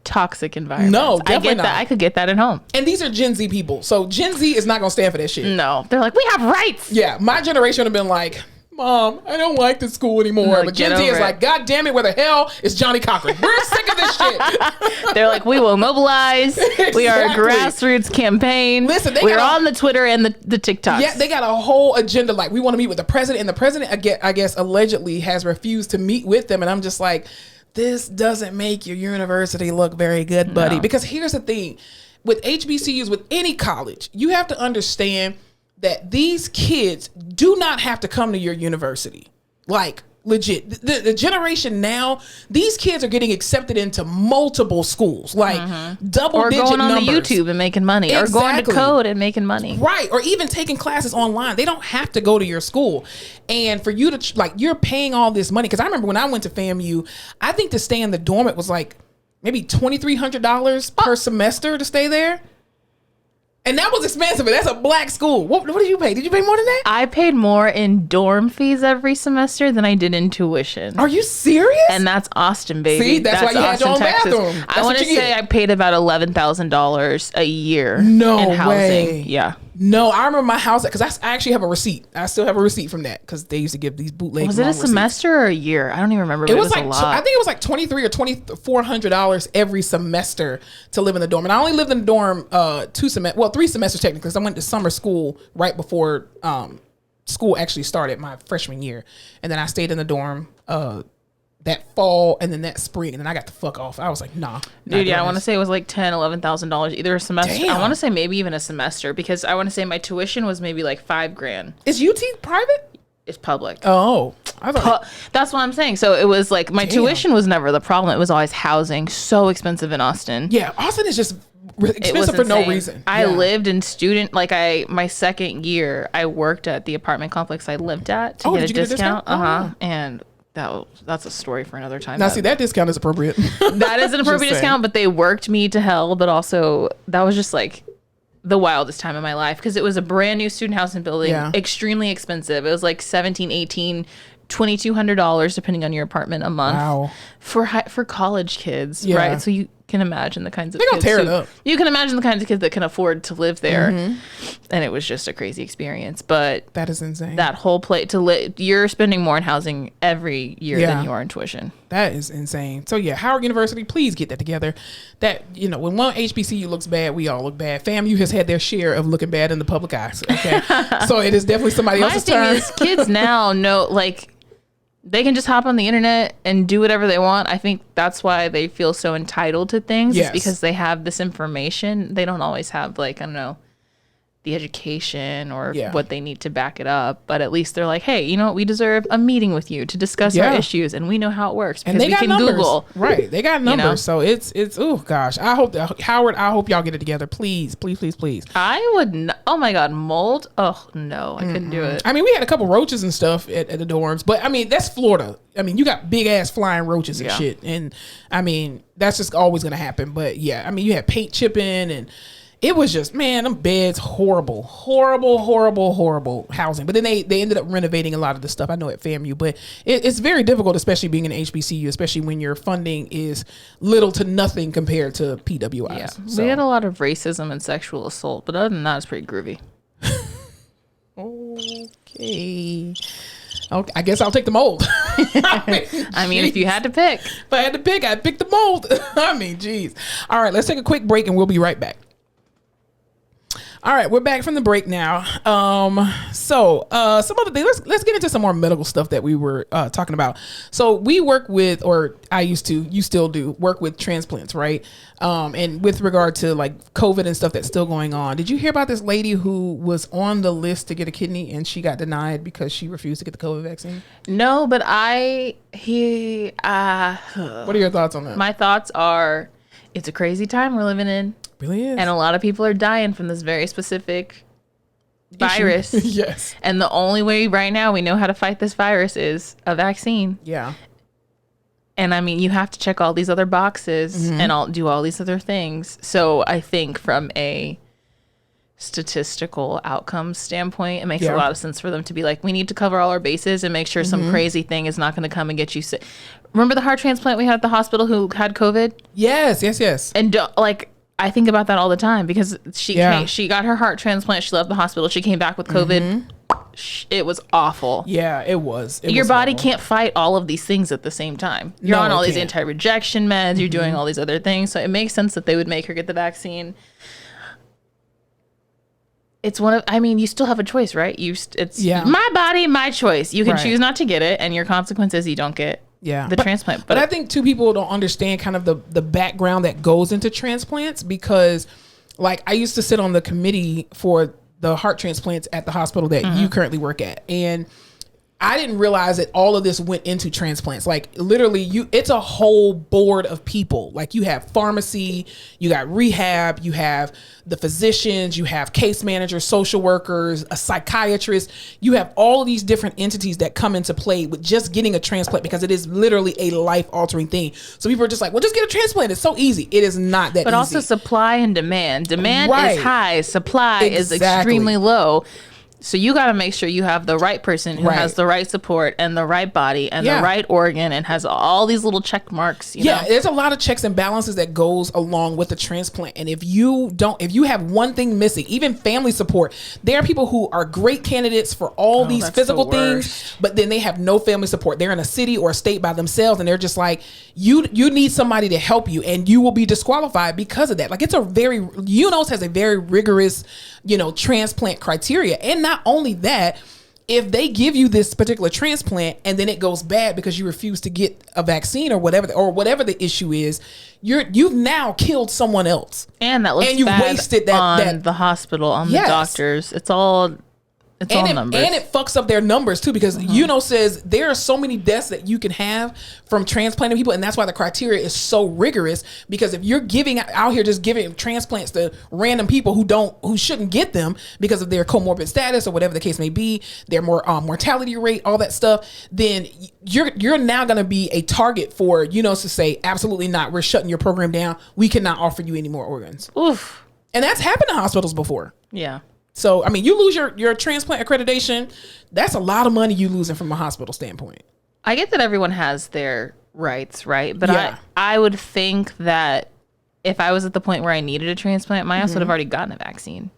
Speaker 1: toxic environments.
Speaker 2: No, definitely
Speaker 1: I get
Speaker 2: not.
Speaker 1: that. I could get that at home.
Speaker 2: And these are Gen Z people. So Gen Z is not going to stand for that shit.
Speaker 1: No. They're like, we have rights.
Speaker 2: Yeah. My generation would have been like, Mom, I don't like this school anymore. No, but Gen Z is like, God damn it, where the hell is Johnny Cochran? We're sick of this shit.
Speaker 1: They're like, we will mobilize. Exactly. We are a grassroots campaign. Listen, we're on the Twitter and the TikToks.
Speaker 2: Yeah, they got a whole agenda. Like, we want to meet with the president. And the president, I guess, allegedly has refused to meet with them. And I'm just like, this doesn't make your university look very good, buddy. No. Because here's the thing. With HBCUs, with any college, you have to understand that these kids do not have to come to your university. Like, legit. The generation now, these kids are getting accepted into multiple schools. Like, double-digit numbers. Or going on
Speaker 1: the YouTube and making money. Exactly. Or going to code and making money.
Speaker 2: Right. Or even taking classes online. They don't have to go to your school. And for you to, like, you're paying all this money. Because I remember when I went to FAMU, I think to stay in the dorm, it was like maybe $2,300 per semester to stay there. And that was expensive. That's a black school. What did you pay? Did you pay more than that?
Speaker 1: I paid more in dorm fees every semester than I did in tuition.
Speaker 2: Are you serious?
Speaker 1: And that's Austin, baby.
Speaker 2: See, that's why you had your own bathroom.
Speaker 1: I want to say I paid about $11,000 a year
Speaker 2: in
Speaker 1: housing.
Speaker 2: Way.
Speaker 1: Yeah.
Speaker 2: No, I remember my house because I actually have a receipt. I still have a receipt from that because they used to give these bootleg.
Speaker 1: Was it a semester or a year? I don't even remember. But it was like a lot.
Speaker 2: I think it was like $2,300 or $2,400 every semester to live in the dorm. And I only lived in the dorm 3 semesters technically because I went to summer school right before school actually started my freshman year, and then I stayed in the dorm that fall and then that spring, and then I got the fuck off. I was like, nah.
Speaker 1: Dude, yeah, I want to say it was like $10,000-$11,000 either a semester.
Speaker 2: Damn.
Speaker 1: I want to say maybe even a semester, because I want to say my tuition was maybe like $5,000.
Speaker 2: Is UT private?
Speaker 1: It's public.
Speaker 2: Oh, I thought
Speaker 1: that's what I'm saying. So it was like my tuition was never the problem. It was always housing. So expensive in Austin.
Speaker 2: Yeah, Austin is just expensive for no reason.
Speaker 1: I lived in my second year, I worked at the apartment complex I lived at to get a discount. And that's a story for another time.
Speaker 2: Now, see, that discount is appropriate.
Speaker 1: That is an appropriate discount, but they worked me to hell. But also, that was just like the wildest time of my life, because it was a brand new student housing building, extremely expensive. It was like $1,700, $1,800, $2,200 depending on your apartment a month for college kids, right? So you can imagine the kinds of kids
Speaker 2: tear it up.
Speaker 1: You can imagine the kinds of kids that can afford to live there, and it was just a crazy experience. But
Speaker 2: that is insane.
Speaker 1: That whole place you're spending more on housing every year than you are in tuition.
Speaker 2: That is insane. So yeah, Howard University, please get that together. That, when one HBCU looks bad, we all look bad. FAMU has had their share of looking bad in the public eyes. Okay, so it is definitely somebody else's turn.
Speaker 1: My thing is, kids now know, like, they can just hop on the internet and do whatever they want. I think that's why they feel so entitled to things. Yes. Is because they have this information. They don't always have, like, I don't know, the education or what they need to back it up. But at least they're like, hey, you know what? We deserve a meeting with you to discuss our issues, and we know how it works because
Speaker 2: and they
Speaker 1: we
Speaker 2: got
Speaker 1: can
Speaker 2: numbers.
Speaker 1: Google.
Speaker 2: Right. They got numbers. So it's oh gosh. I hope Howard, I hope y'all get it together. Please, please, please, please.
Speaker 1: I would oh my God, mold. Oh no, I couldn't do it.
Speaker 2: I mean, we had a couple roaches and stuff at the dorms, but I mean, that's Florida. I mean, you got big ass flying roaches and shit. And I mean, that's just always gonna happen. But yeah, I mean, you had paint chipping, and it was just, man, them beds, horrible housing. But then they ended up renovating a lot of the stuff, I know, at FAMU. But it's very difficult, especially being an HBCU, especially when your funding is little to nothing compared to PWIs.
Speaker 1: Yeah.
Speaker 2: So.
Speaker 1: We had a lot of racism and sexual assault, but other than that, it's pretty groovy.
Speaker 2: Okay, I guess I'll take the mold.
Speaker 1: I mean, if you had to pick.
Speaker 2: If I had to pick, I'd pick the mold. I mean, geez. All right, let's take a quick break and we'll be right back. All right, we're back from the break now. So some other things. Let's get into some more medical stuff that we were talking about. So we work with, or I used to, you still do, work with transplants, right? And with regard to like COVID and stuff that's still going on. Did you hear about this lady who was on the list to get a kidney and she got denied because she refused to get the COVID vaccine?
Speaker 1: No, but what
Speaker 2: are your thoughts on that?
Speaker 1: My thoughts are, it's a crazy time we're living in.
Speaker 2: Really is.
Speaker 1: And a lot of people are dying from this very specific virus.
Speaker 2: Yes.
Speaker 1: And the only way right now we know how to fight this virus is a vaccine.
Speaker 2: Yeah.
Speaker 1: And I mean, you have to check all these other boxes and do all these other things. So I think from a statistical outcomes standpoint, it makes a lot of sense for them to be like, we need to cover all our bases and make sure some crazy thing is not going to come and get you sick. Remember the heart transplant we had at the hospital who had COVID?
Speaker 2: Yes.
Speaker 1: And I think about that all the time because she got her heart transplant. She left the hospital. She came back with COVID. It was awful.
Speaker 2: Yeah, it was.
Speaker 1: Your body can't fight all of these things at the same time. You're on all these anti-rejection meds. You're doing all these other things. So it makes sense that they would make her get the vaccine. It's you still have a choice, right? My body, my choice. You can choose not to get it, and your consequence is you don't get the transplant.
Speaker 2: But I think people don't understand kind of the background that goes into transplants, because like I used to sit on the committee for the heart transplants at the hospital that you currently work at. And I didn't realize that all of this went into transplants. Like literally it's a whole board of people. Like you have pharmacy, you got rehab, you have the physicians, you have case managers, social workers, a psychiatrist. You have all of these different entities that come into play with just getting a transplant, because it is literally a life altering thing. So people are just like, well, just get a transplant. It's so easy. It is not that easy.
Speaker 1: But also supply and demand. Demand is high. Supply is extremely low. So you got to make sure you have the right person who has the right support and the right body and the right organ and has all these little check marks. You know?
Speaker 2: There's a lot of checks and balances that goes along with the transplant. And if you have one thing missing, even family support, there are people who are great candidates for all these physical things, but then they have no family support. They're in a city or a state by themselves, and they're just like, you need somebody to help you, and you will be disqualified because of that. Like UNOS has a very rigorous, transplant criteria. And not only that, if they give you this particular transplant and then it goes bad because you refuse to get a vaccine or whatever the issue is, you've now killed someone else.
Speaker 1: And that looks
Speaker 2: and you
Speaker 1: bad
Speaker 2: wasted
Speaker 1: on the hospital, on the doctors. It's all numbers.
Speaker 2: And it fucks up their numbers too, because says there are so many deaths that you can have from transplanting people, and that's why the criteria is so rigorous. Because if you're out here just giving transplants to random people who shouldn't get them because of their comorbid status or whatever the case may be, their mortality rate, all that stuff, then you're now going to be a target for to say absolutely not. We're shutting your program down. We cannot offer you any more organs.
Speaker 1: Oof.
Speaker 2: And that's happened to hospitals before.
Speaker 1: Yeah.
Speaker 2: So, I mean, you lose your transplant accreditation. That's a lot of money you losing from a hospital standpoint.
Speaker 1: I get that everyone has their rights, right? But I would think that if I was at the point where I needed a transplant, my ass would have already gotten a vaccine.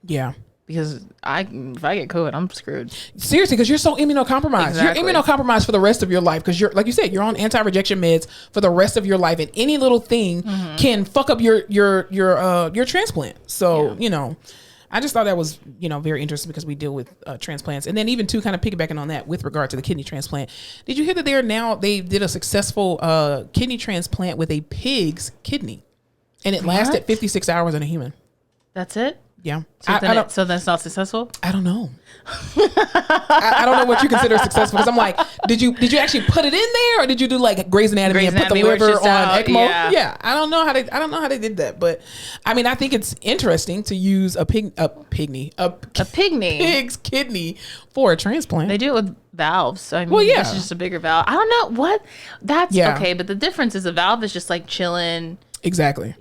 Speaker 2: Yeah.
Speaker 1: Because if I get COVID, I'm screwed.
Speaker 2: Seriously, because you're so immunocompromised.
Speaker 1: Exactly.
Speaker 2: You're immunocompromised for the rest of your life because like you said, you're on anti-rejection meds for the rest of your life, and any little thing can fuck up your transplant. So, I just thought that was, very interesting because we deal with transplants. And then even to kind of piggybacking on that with regard to the kidney transplant, did you hear that they did a successful kidney transplant with a pig's kidney, and it lasted 56 hours in a human.
Speaker 1: That's it?
Speaker 2: Yeah.
Speaker 1: So that's not successful?
Speaker 2: I don't know. I don't know what you consider successful, because I'm like, did you actually put it in there, or did you do like Grey's Anatomy and put the liver on ECMO? Yeah. I don't know how they did that, but I mean, I think it's interesting to use a pig's kidney for a transplant.
Speaker 1: They do it with valves. So I mean, it's just a bigger valve. I don't know what that's okay, but the difference is a valve is just like chilling.
Speaker 2: Exactly.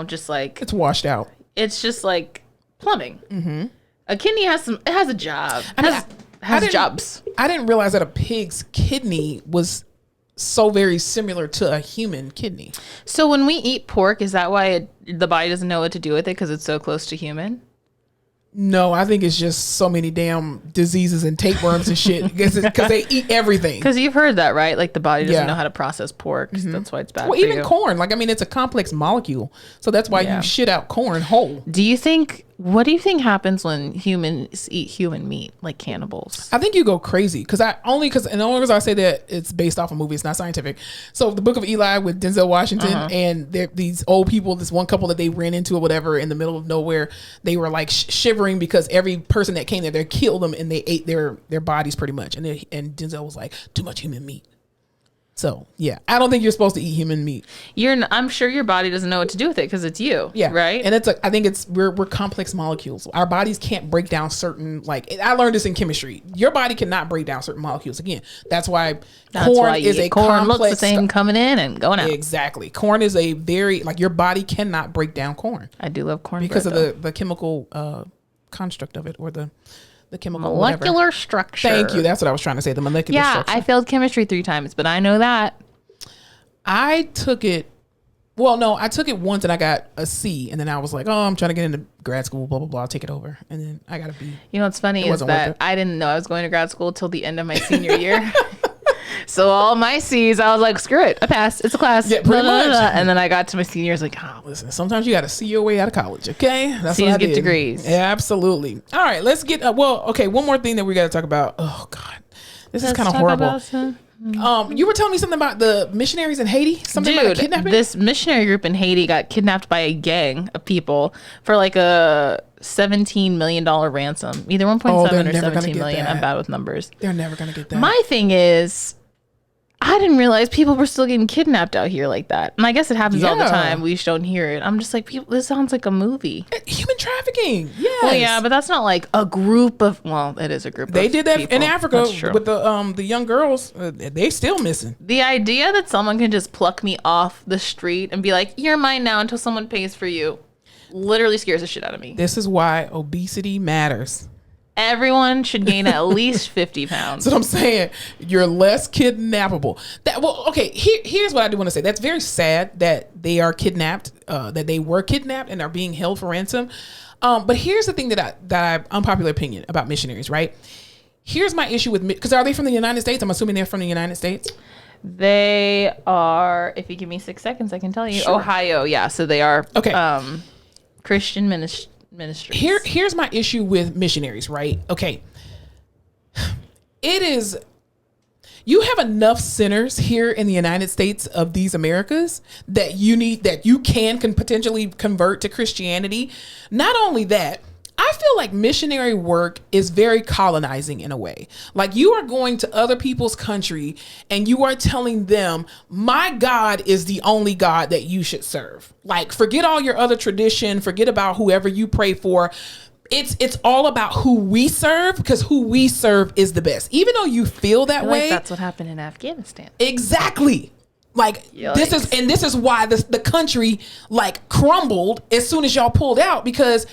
Speaker 1: Just like
Speaker 2: it's washed out.
Speaker 1: It's just like plumbing. Mm-hmm. A kidney has a job. Has jobs.
Speaker 2: I didn't realize that a pig's kidney was so very similar to a human kidney.
Speaker 1: So when we eat pork, is that why the body doesn't know what to do with it because it's so close to human?
Speaker 2: No, I think it's just so many damn diseases and tapeworms and shit because they eat everything.
Speaker 1: Because you've heard that, right? Like the body doesn't know how to process pork. So that's why it's bad for you.
Speaker 2: Well, even corn. Like, I mean, it's a complex molecule. So that's why you shit out corn whole.
Speaker 1: What do you think happens when humans eat human meat, like cannibals?
Speaker 2: I think you go crazy because the only reason I say that it's based off a movie, it's not scientific. So the Book of Eli with Denzel Washington and these old people, this one couple that they ran into or whatever in the middle of nowhere, they were like shivering because every person that came there, they killed them and they ate their bodies pretty much. And Denzel was like, too much human meat. So yeah, I don't think you're supposed to eat human meat.
Speaker 1: I'm sure your body doesn't know what to do with it because it's you. Yeah, right.
Speaker 2: And I think we're complex molecules. Our bodies can't break down certain, like I learned this in chemistry. Your body cannot break down certain molecules. Again, that's why corn is a complex.
Speaker 1: Looks the same coming in and going out.
Speaker 2: Exactly. Corn is a very your body cannot break down corn.
Speaker 1: I do love corn
Speaker 2: because of the chemical construct of it, or the chemical
Speaker 1: molecular structure.
Speaker 2: Thank you. That's what I was trying to say. The molecular structure.
Speaker 1: I failed chemistry 3 times, but I know that.
Speaker 2: I took it. Well, no, I took it once and I got a C, and then I was like, "Oh, I'm trying to get into grad school. Blah blah blah. I'll take it over." And then I got a B.
Speaker 1: What's funny is that I didn't know I was going to grad school till the end of my senior year. So all my C's, I was like, screw it. I passed. It's a class.
Speaker 2: Yeah, pretty much.
Speaker 1: And then I got to my senior year. I was like,
Speaker 2: listen, sometimes you got to see your way out of college, okay?
Speaker 1: That's C's what I get did. Degrees.
Speaker 2: Yeah, absolutely. All right, let's get, one more thing that we got to talk about. Oh, God. This is kind of horrible. You were telling me something about the missionaries in Haiti? Something about kidnapping?
Speaker 1: This missionary group in Haiti got kidnapped by a gang of people for like a $17 million ransom. Either 1.7 or 17 million. I'm bad with numbers.
Speaker 2: They're never going to get that.
Speaker 1: My thing is, I didn't realize people were still getting kidnapped out here like that. And I guess it happens all the time. We just don't hear it. I'm just like, this sounds like a movie.
Speaker 2: Human trafficking. Yes.
Speaker 1: Well, yeah, but that's not like a group of, it is a group
Speaker 2: they did that people in Africa with the young girls. They still missing.
Speaker 1: The idea that someone can just pluck me off the street and be like, you're mine now until someone pays for you, literally scares the shit out of me.
Speaker 2: This is why obesity matters.
Speaker 1: Everyone should gain at least 50 pounds.
Speaker 2: That's what I'm saying. You're less kidnappable. Here's what I do want to say. That's very sad that they are kidnapped, that they were kidnapped and are being held for ransom. But here's the thing that I unpopular opinion about missionaries, right? Here's my issue with, because are they from the United States? I'm assuming they're from the United States.
Speaker 1: They are, if you give me 6 seconds, I can tell you. Sure. Ohio, yeah. So they are Christian ministry.
Speaker 2: Here's my issue with missionaries, right? Okay. it is. You have enough sinners here in the United States of these Americas that you can potentially convert to Christianity. Not only that, I feel like missionary work is very colonizing in a way. Like, you are going to other people's country and you are telling them, my God is the only God that you should serve. Like, forget all your other tradition, forget about whoever you pray for. It's all about who we serve, because who we serve is the best. Even though you feel that way.
Speaker 1: Like that's what happened in Afghanistan.
Speaker 2: Exactly. Like,
Speaker 1: Yikes.
Speaker 2: this is why the country like crumbled as soon as y'all pulled out, because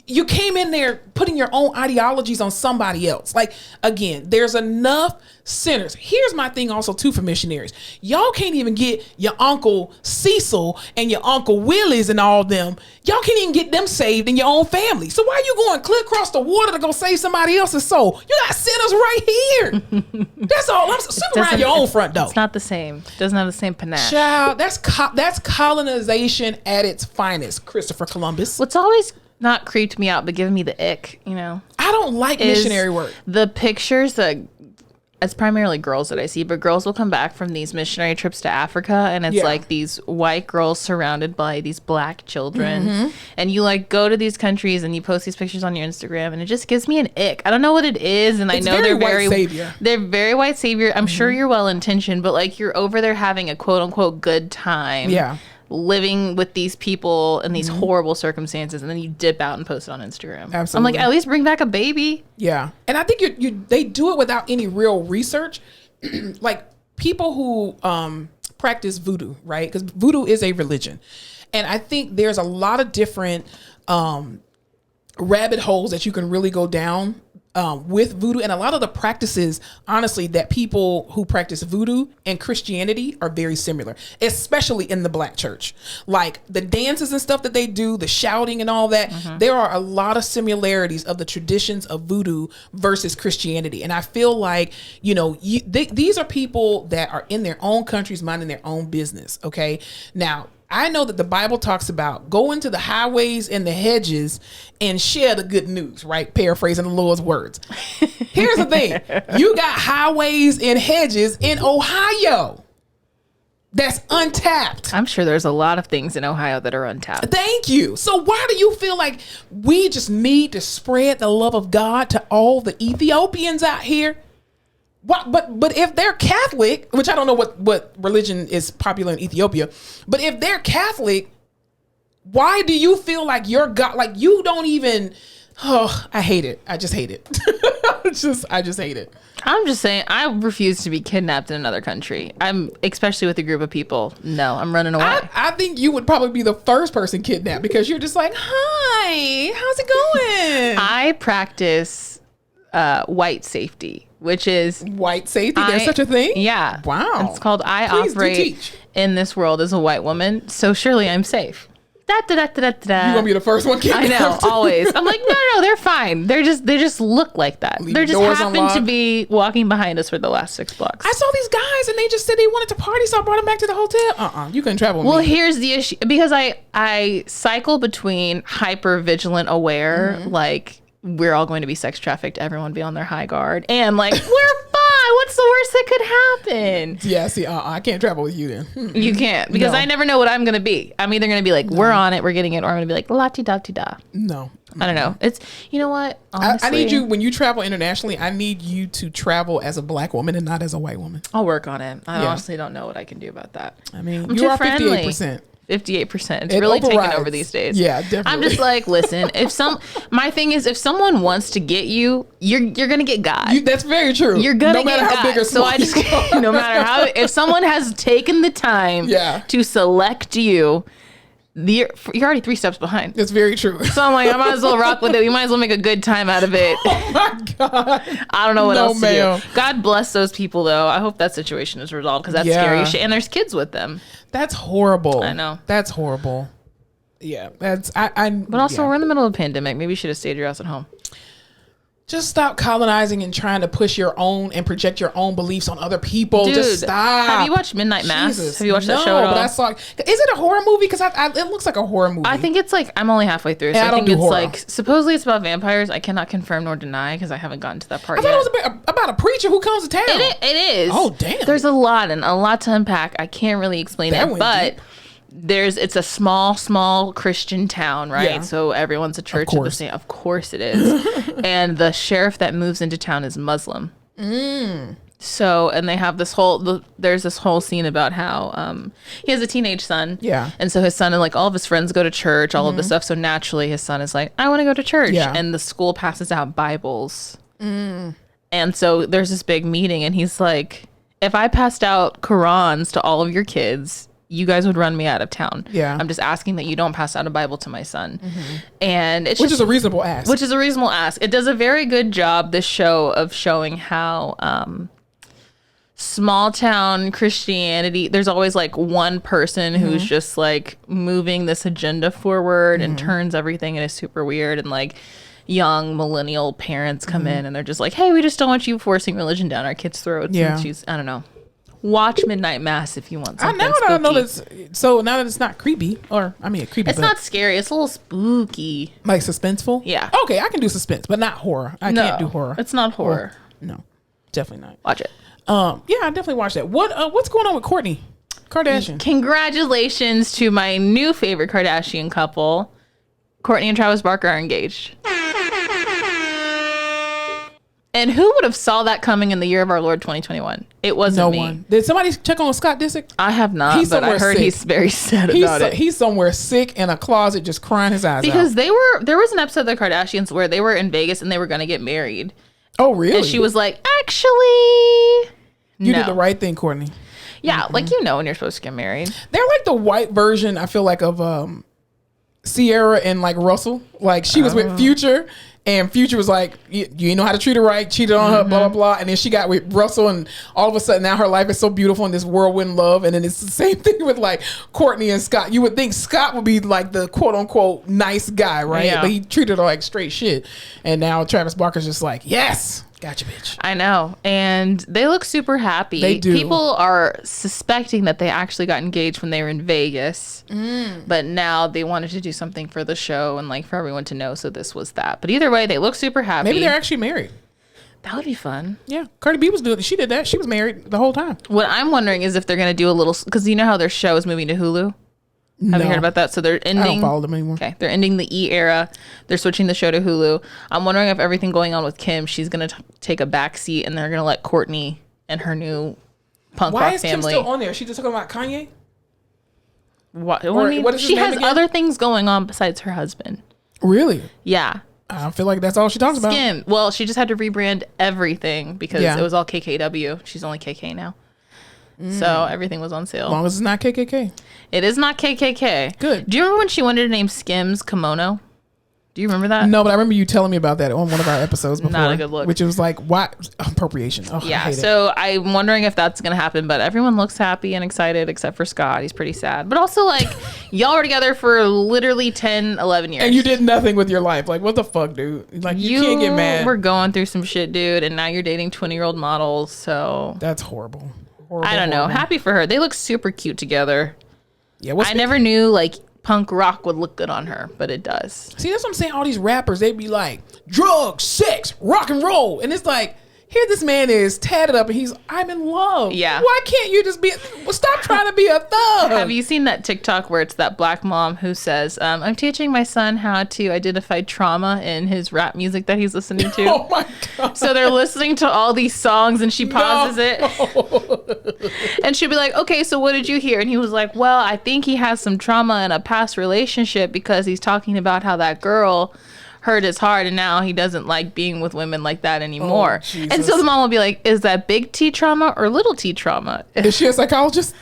Speaker 2: you came in there putting your own ideologies on somebody else. Like, again, there's enough sinners. Here's my thing also too for missionaries. Y'all can't even get your Uncle Cecil and your Uncle Willis and all them. Y'all can't even get them saved in your own family. So why are you going clear across the water to go save somebody else's soul? You got sinners right here. That's all. I'm sweep around your own front door.
Speaker 1: It's not the same. Doesn't have the same panache.
Speaker 2: Child, that's colonization at its finest, Christopher Columbus.
Speaker 1: What's always not creeped me out, but giving me the ick,
Speaker 2: I don't like missionary work.
Speaker 1: The pictures that, it's primarily girls that I see, but girls will come back from these missionary trips to Africa, and it's like these white girls surrounded by these black children. And you like go to these countries and you post these pictures on your Instagram, and it just gives me an ick. I don't know what it is, and I know they're
Speaker 2: very white savior.
Speaker 1: They're very white savior. I'm sure you're well intentioned, but like, you're over there having a quote unquote good time.
Speaker 2: Yeah.
Speaker 1: Living with these people in these horrible circumstances, and then you dip out and post it on Instagram.
Speaker 2: Absolutely.
Speaker 1: I'm like, at least bring back a baby.
Speaker 2: Yeah. And I think they do it without any real research. Like, people who practice voodoo, right? Because voodoo is a religion. And I think there's a lot of different rabbit holes that you can really go down with voodoo. And a lot of the practices, honestly, that people who practice voodoo and Christianity are very similar, especially in the black church. Like, the dances and stuff that they do, the shouting and all that, there are a lot of similarities of the traditions of voodoo versus Christianity. And I feel like, these are people that are in their own countries, minding their own business. Okay. Now, I know that the Bible talks about go into the highways and the hedges and share the good news, right? Paraphrasing the Lord's words. Here's the thing. You got highways and hedges in Ohio that's untapped.
Speaker 1: I'm sure there's a lot of things in Ohio that are untapped.
Speaker 2: Thank you. So why do you feel like we just need to spread the love of God to all the Ethiopians out here? What, but if they're Catholic, which I don't know what religion is popular in Ethiopia, but if they're Catholic, why do you feel like your God, like you don't even, I hate it. I just hate it. I just hate it.
Speaker 1: I'm just saying, I refuse to be kidnapped in another country. Especially with a group of people. No, I'm running away.
Speaker 2: I think you would probably be the first person kidnapped, because you're just like, hi, how's it going?
Speaker 1: I practice white safety. Which is
Speaker 2: white safety. There's such a thing?
Speaker 1: Yeah.
Speaker 2: Wow.
Speaker 1: It's called Please operate in this world as a white woman, so surely I'm safe.
Speaker 2: You're gonna be the first one kidnapped.
Speaker 1: I know, always. I'm like, no, they're fine. They just look like that. They just happen to be walking behind us for the last 6 blocks.
Speaker 2: I saw these guys and they just said they wanted to party, so I brought them back to the hotel. You couldn't travel with me.
Speaker 1: Well, here's the issue, because I cycle between hyper vigilant aware, like, we're all going to be sex trafficked, everyone be on their high guard, and like, we're fine, what's the worst that could happen?
Speaker 2: Yeah, see, I can't travel with you then.
Speaker 1: You can't, because I never know what I'm gonna be. I'm either gonna be like, we're on it, we're getting it, or I'm gonna be like, la-ti-da-ti-da.
Speaker 2: No.
Speaker 1: I don't know. It's, you know what? Honestly,
Speaker 2: I need you, when you travel internationally, I need you to travel as a black woman and not as a white woman.
Speaker 1: I'll work on it. I honestly don't know what I can do about that.
Speaker 2: I mean, you are 58%.
Speaker 1: 58%. It's really taking over these days.
Speaker 2: Yeah, definitely.
Speaker 1: I'm just like, listen, my thing is, if someone wants to get you, you're gonna get God.
Speaker 2: That's very true.
Speaker 1: You're gonna
Speaker 2: no matter
Speaker 1: get
Speaker 2: how
Speaker 1: God.
Speaker 2: big or small.
Speaker 1: So I just, no matter how, if someone has taken the time to select you, you're already 3 steps behind.
Speaker 2: That's very true.
Speaker 1: So I'm like, I might as well rock with it. We might as well make a good time out of it.
Speaker 2: Oh my God.
Speaker 1: I don't know what else to do. God bless those people, though. I hope that situation is resolved, because that's scary shit. And there's kids with them.
Speaker 2: That's horrible.
Speaker 1: I know.
Speaker 2: That's horrible. Yeah. That's
Speaker 1: But also, we're in the middle of a pandemic. Maybe you should have stayed your ass at home.
Speaker 2: Just stop colonizing and trying to push your own and project your own beliefs on other people.
Speaker 1: Dude,
Speaker 2: just stop.
Speaker 1: Have you watched Midnight Mass?
Speaker 2: Jesus.
Speaker 1: Have you watched that show at all?
Speaker 2: But I saw. Is it a horror movie? Because it looks like a horror movie.
Speaker 1: I think it's like, I'm only halfway through. So I think it's like, supposedly it's about vampires. I cannot confirm nor deny because I haven't gotten to that part yet.
Speaker 2: I thought it was about a preacher who comes to town.
Speaker 1: It is.
Speaker 2: Oh, damn.
Speaker 1: There's a lot to unpack. I can't really explain it, but deep. It's a small Christian town, right? Yeah. So everyone's a church of the same. Of course it is. And the sheriff that moves into town is Muslim. So, and they have there's this whole scene about how he has a teenage son. Yeah. And so his son and like all of his friends go to church, all of this stuff. So naturally his son is like, I want to go to church. Yeah. And the school passes out Bibles. And so there's this big meeting and he's like, if I passed out Qurans to all of your kids, you guys would run me out of town. Yeah. I'm just asking that you don't pass out a Bible to my son. And it's
Speaker 2: Which is a reasonable ask.
Speaker 1: It does a very good job, this show, of showing how small town Christianity, there's always like one person who's just like moving this agenda forward and turns everything and is super weird, and like young millennial parents come in and they're just like, hey, we just don't want you forcing religion down our kids' throats. Yeah. And she's, I don't know. Watch Midnight Mass if you want something spooky.
Speaker 2: I know so now that it's not creepy, creepy.
Speaker 1: It's not scary. It's a little spooky.
Speaker 2: Like suspenseful?
Speaker 1: Yeah.
Speaker 2: Okay, I can do suspense, but not horror. I can't do horror.
Speaker 1: It's not horror.
Speaker 2: No, definitely not.
Speaker 1: Watch it.
Speaker 2: Yeah, I definitely watch that. What's going on with Courtney Kardashian?
Speaker 1: Congratulations to my new favorite Kardashian couple. Courtney and Travis Barker are engaged. And who would have saw that coming in the year of our Lord 2021? It wasn't me. No one.
Speaker 2: Did somebody check on Scott Disick?
Speaker 1: I have not, but I heard sick. He's very sad about it.
Speaker 2: He's somewhere sick in a closet just crying his eyes out.
Speaker 1: Because there was an episode of the Kardashians where they were in Vegas and they were going to get married.
Speaker 2: Oh, really?
Speaker 1: And she was like, actually,
Speaker 2: you did the right thing, Courtney.
Speaker 1: Yeah, like when you're supposed to get married.
Speaker 2: They're like the white version, I feel like, of Sierra and like Russell. Like she was with Future. And Future was like, you know how to treat her right, cheated on her, blah, blah, blah. And then she got with Russell, and all of a sudden now her life is so beautiful in this whirlwind love. And then it's the same thing with like Courtney and Scott. You would think Scott would be like the quote unquote nice guy, right? Yeah. But he treated her like straight shit. And now Travis Barker's just like, yes. Gotcha, bitch.
Speaker 1: I know. And they look super happy.
Speaker 2: They do.
Speaker 1: People are suspecting that they actually got engaged when they were in Vegas. But now they wanted to do something for the show and like for everyone to know. So this was that. But either way, they look super happy.
Speaker 2: Maybe they're actually married.
Speaker 1: That would be fun.
Speaker 2: Yeah. Cardi B was doing it. She did that. She was married the whole time.
Speaker 1: What I'm wondering is if they're going to do a little, because you know how their show is moving to Hulu? Have you heard about that? So they're ending. I
Speaker 2: don't follow them anymore.
Speaker 1: Okay, they're ending the E era. They're switching the show to Hulu. I'm wondering if everything going on with Kim, she's gonna take a back seat, and they're gonna let Courtney and her new punk rock family.
Speaker 2: Why is Kim still on there? She just talking about Kanye?
Speaker 1: What is she has again? Other things going on besides her husband.
Speaker 2: Really?
Speaker 1: Yeah.
Speaker 2: I feel like that's all she talks about.
Speaker 1: Kim. Well, she just had to rebrand everything because it was all KKW. She's only KK now. So everything was on sale.
Speaker 2: As long as it's not KKK.
Speaker 1: It is not KKK.
Speaker 2: Good.
Speaker 1: Do you remember when she wanted to name Skims Kimono? Do you remember that?
Speaker 2: No, but I remember you telling me about that on one of our episodes before.
Speaker 1: Not a good look.
Speaker 2: Which was like, what? Appropriation. Oh,
Speaker 1: yeah, I hate it. I'm wondering if that's going to happen, but everyone looks happy and excited except for Scott. He's pretty sad. But also, like, y'all were together for literally 10, 11 years.
Speaker 2: And you did nothing with your life. Like, what the fuck, dude? Like, you can't get mad.
Speaker 1: We're going through some shit, dude, and now you're dating 20-year-old models, so.
Speaker 2: That's horrible.
Speaker 1: I don't know. Happy for her. They look super cute together.
Speaker 2: Yeah,
Speaker 1: I never knew like punk rock would look good on her, but it does.
Speaker 2: See, that's what I'm saying. All these rappers, they be like drugs, sex, rock and roll, and it's like, here this man is tatted up and I'm in love.
Speaker 1: Yeah.
Speaker 2: Why can't you just stop trying to be a thug?
Speaker 1: Have you seen that TikTok where it's that black mom who says, I'm teaching my son how to identify trauma in his rap music that he's listening to.
Speaker 2: Oh my God.
Speaker 1: So they're listening to all these songs and she pauses it. And she'll be like, okay, so what did you hear? And he was like, well, I think he has some trauma in a past relationship because he's talking about how that girl hurt his heart and now he doesn't like being with women like that anymore. Oh, and so the mom will be like, is that big T trauma or little T trauma?
Speaker 2: Is she a psychologist?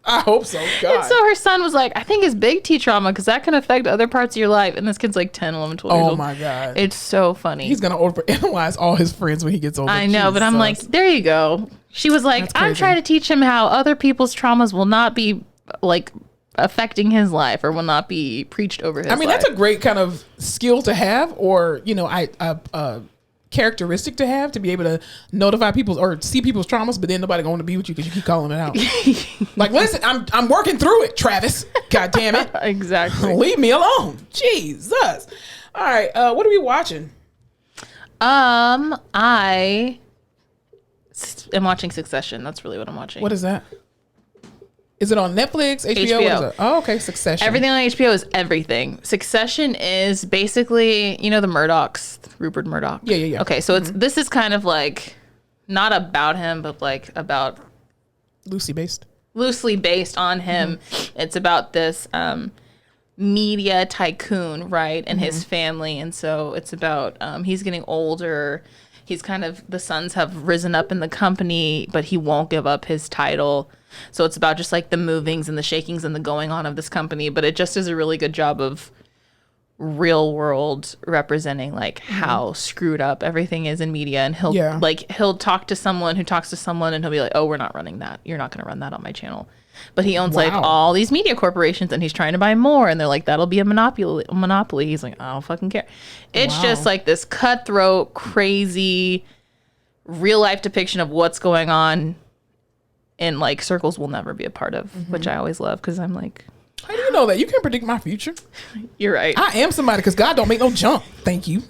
Speaker 2: I hope so. God.
Speaker 1: And so her son was like, I think it's big T trauma because that can affect other parts of your life. And this kid's like 10, 11, 12 years old.
Speaker 2: Oh my God.
Speaker 1: It's so funny.
Speaker 2: He's going to overanalyze all his friends when he gets older.
Speaker 1: I know, but I'm like, there you go. She was like, I'm trying to teach him how other people's traumas will not be like affecting his life or will not be preached over his life.
Speaker 2: I mean, that's a great kind of skill to have, or characteristic to have, to be able to notify people or see people's traumas, but then nobody going to be with you because you keep calling it out. Like, listen, I'm working through it, Travis. God damn it.
Speaker 1: Exactly.
Speaker 2: Leave me alone. Jesus. All right. What are we watching?
Speaker 1: I am watching Succession. That's really what I'm watching.
Speaker 2: What is that? Is it on Netflix, HBO? What is it? Oh, okay. Succession.
Speaker 1: Everything on HBO is everything. Succession is basically, the Murdochs, Rupert Murdoch.
Speaker 2: Yeah.
Speaker 1: Okay, so this is kind of like not about him, but like about
Speaker 2: loosely based on him. It's about this media tycoon, right, and his family, and so it's about he's getting older. He's the sons have risen up in the company, but he won't give up his title. So it's about just like the movings and the shakings and the going on of this company. But it just does a really good job of real world representing like how screwed up everything is in media. And he'll talk to someone who talks to someone and he'll be like, oh, we're not running that. You're not going to run that on my channel. But he owns like all these media corporations and he's trying to buy more. And they're like, that'll be a monopoly. He's like, I don't fucking care. It's just like this cutthroat, crazy, real life depiction of what's going on in like circles we'll never be a part of, which I always love because I'm like, how do you know that? You can't predict my future.
Speaker 1: You're right.
Speaker 2: I am somebody because God don't make no junk. Thank you.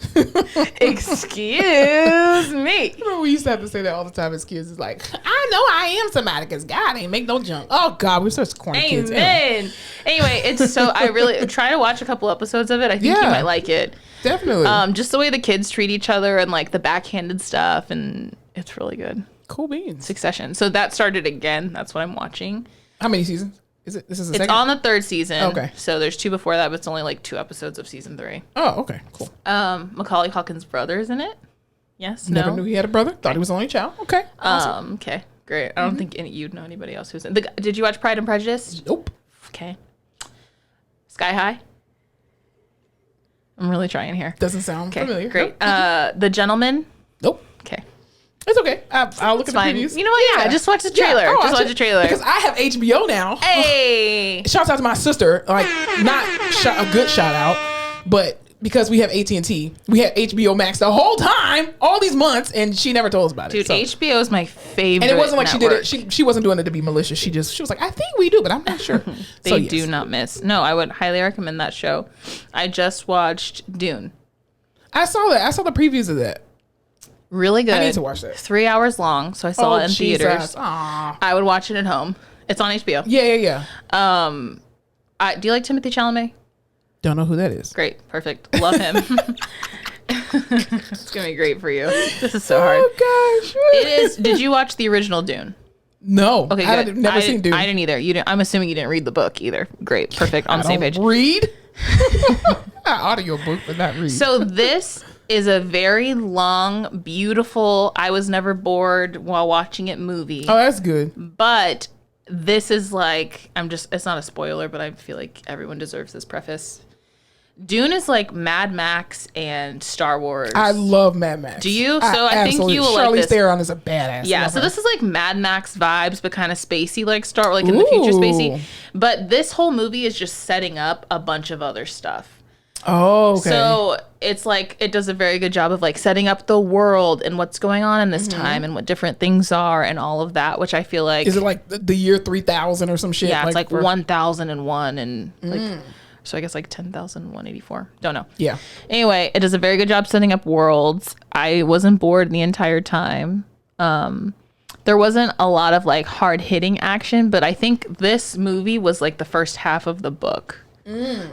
Speaker 1: Excuse me.
Speaker 2: Remember we used to have to say that all the time as kids. It's like, I know I am somebody because God ain't make no junk. Oh God, we're such corny kids.
Speaker 1: Amen. Anyway, it's so I really try to watch a couple episodes of it. I think you might like it.
Speaker 2: Definitely.
Speaker 1: Just the way the kids treat each other and like the backhanded stuff, and it's really good.
Speaker 2: Cool beans.
Speaker 1: Succession. So that started again. That's what I'm watching.
Speaker 2: How many seasons? Is it? This is the second?
Speaker 1: It's on the third season.
Speaker 2: Okay.
Speaker 1: So there's 2 before that, but it's only like 2 episodes of season 3.
Speaker 2: Oh, okay. Cool.
Speaker 1: Macaulay Culkin's brother is in it. Yes.
Speaker 2: Never knew he had a brother. Thought he was the only child. Okay.
Speaker 1: Awesome. Okay. Great. I don't think you'd know anybody else who's in. Did you watch Pride and Prejudice?
Speaker 2: Nope.
Speaker 1: Okay. Sky High. I'm really trying here.
Speaker 2: Doesn't sound familiar.
Speaker 1: Great. The Gentleman.
Speaker 2: Nope.
Speaker 1: Okay.
Speaker 2: It's okay. I'll look at the previews.
Speaker 1: You know what? Yeah, just watch the trailer. Just watch the trailer.
Speaker 2: Because I have HBO now.
Speaker 1: Hey.
Speaker 2: Shouts out to my sister. Like, not a good shout out, but because we have AT&T, we had HBO Max the whole time, all these months, and she never told us about it.
Speaker 1: Dude, HBO is my favorite.
Speaker 2: And it wasn't like
Speaker 1: network.
Speaker 2: she did it. She wasn't doing it to be malicious. She was like, I think we do, but I'm not sure.
Speaker 1: They do not miss. No, I would highly recommend that show. I just watched Dune.
Speaker 2: I saw that. I saw the previews of that.
Speaker 1: Really good.
Speaker 2: I need to watch that.
Speaker 1: 3 hours long, so I saw it in theaters.
Speaker 2: Aww.
Speaker 1: I would watch it at home. It's on HBO.
Speaker 2: Yeah.
Speaker 1: Do you like Timothée Chalamet?
Speaker 2: Don't know who that is.
Speaker 1: Great. Perfect. Love him. It's going to be great for you. This is so hard.
Speaker 2: Oh, gosh.
Speaker 1: It is. Did you watch the original Dune?
Speaker 2: No.
Speaker 1: Okay, good.
Speaker 2: I've never seen Dune.
Speaker 1: I didn't either. I'm assuming you didn't read the book either. Great. Perfect. On the same page.
Speaker 2: Read? Audio book, but not read.
Speaker 1: So this is a very long, beautiful, I was never bored while watching it movie.
Speaker 2: Oh, that's good.
Speaker 1: But this is like, it's not a spoiler, but I feel like everyone deserves this preface. Dune is like Mad Max and Star Wars.
Speaker 2: I love Mad Max.
Speaker 1: Do you? So I think you will like this.
Speaker 2: Charlize Theron is a badass.
Speaker 1: Yeah, so this is like Mad Max vibes, but kind of spacey, like Star, like in the future spacey. But this whole movie is just setting up a bunch of other stuff.
Speaker 2: Oh, okay.
Speaker 1: So it's like it does a very good job of like setting up the world and what's going on in this time and what different things are and all of that, which I feel like
Speaker 2: is it like the year 3000 or some shit?
Speaker 1: Yeah, it's like 1001 and like so I guess like 10,184. Don't know.
Speaker 2: Yeah.
Speaker 1: Anyway, it does a very good job setting up worlds. I wasn't bored the entire time. There wasn't a lot of like hard hitting action, but I think this movie was like the first half of the book.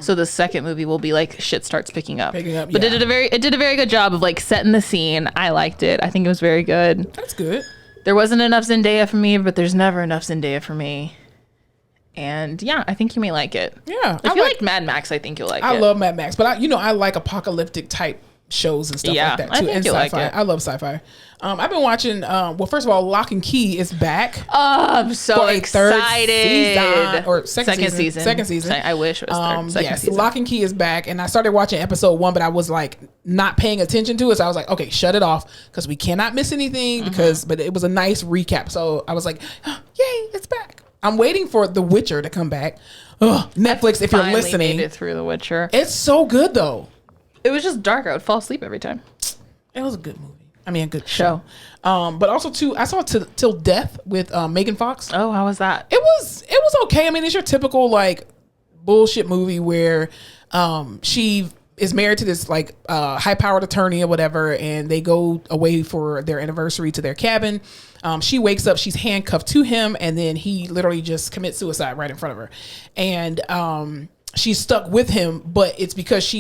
Speaker 1: So the second movie will be like shit starts picking up. But it did a very good job of like setting the scene. I liked it. I think it was very good.
Speaker 2: That's good.
Speaker 1: There wasn't enough Zendaya for me, but there's never enough Zendaya for me. And yeah, I think you may like it.
Speaker 2: Yeah.
Speaker 1: If you like Mad Max, I think you'll like it.
Speaker 2: I love Mad Max, but I like apocalyptic type shows and stuff like that too.
Speaker 1: I think
Speaker 2: and
Speaker 1: you'll
Speaker 2: sci-fi.
Speaker 1: like it.
Speaker 2: I love sci-fi. I've been watching. Well, first of all, Lock and Key is back.
Speaker 1: Oh, I'm so excited!
Speaker 2: Or second season. Second season.
Speaker 1: I wish it was third.
Speaker 2: Yes, Lock and Key is back, and I started watching episode 1, but I was like not paying attention to it, so I was like, okay, shut it off because we cannot miss anything. But it was a nice recap, so I was like, oh, yay, it's back. I'm waiting for The Witcher to come back. Netflix, if you're listening,
Speaker 1: made it through The Witcher.
Speaker 2: It's so good though.
Speaker 1: It was just dark. I would fall asleep every time.
Speaker 2: It was a good movie. I mean, a good show. But also too, I saw Till Death with Megan Fox.
Speaker 1: Oh, how was that?
Speaker 2: It was okay. I mean, it's your typical like bullshit movie where she is married to this like high powered attorney or whatever, and they go away for their anniversary to their cabin. She wakes up, she's handcuffed to him, and then he literally just commits suicide right in front of her. And she's stuck with him, but it's because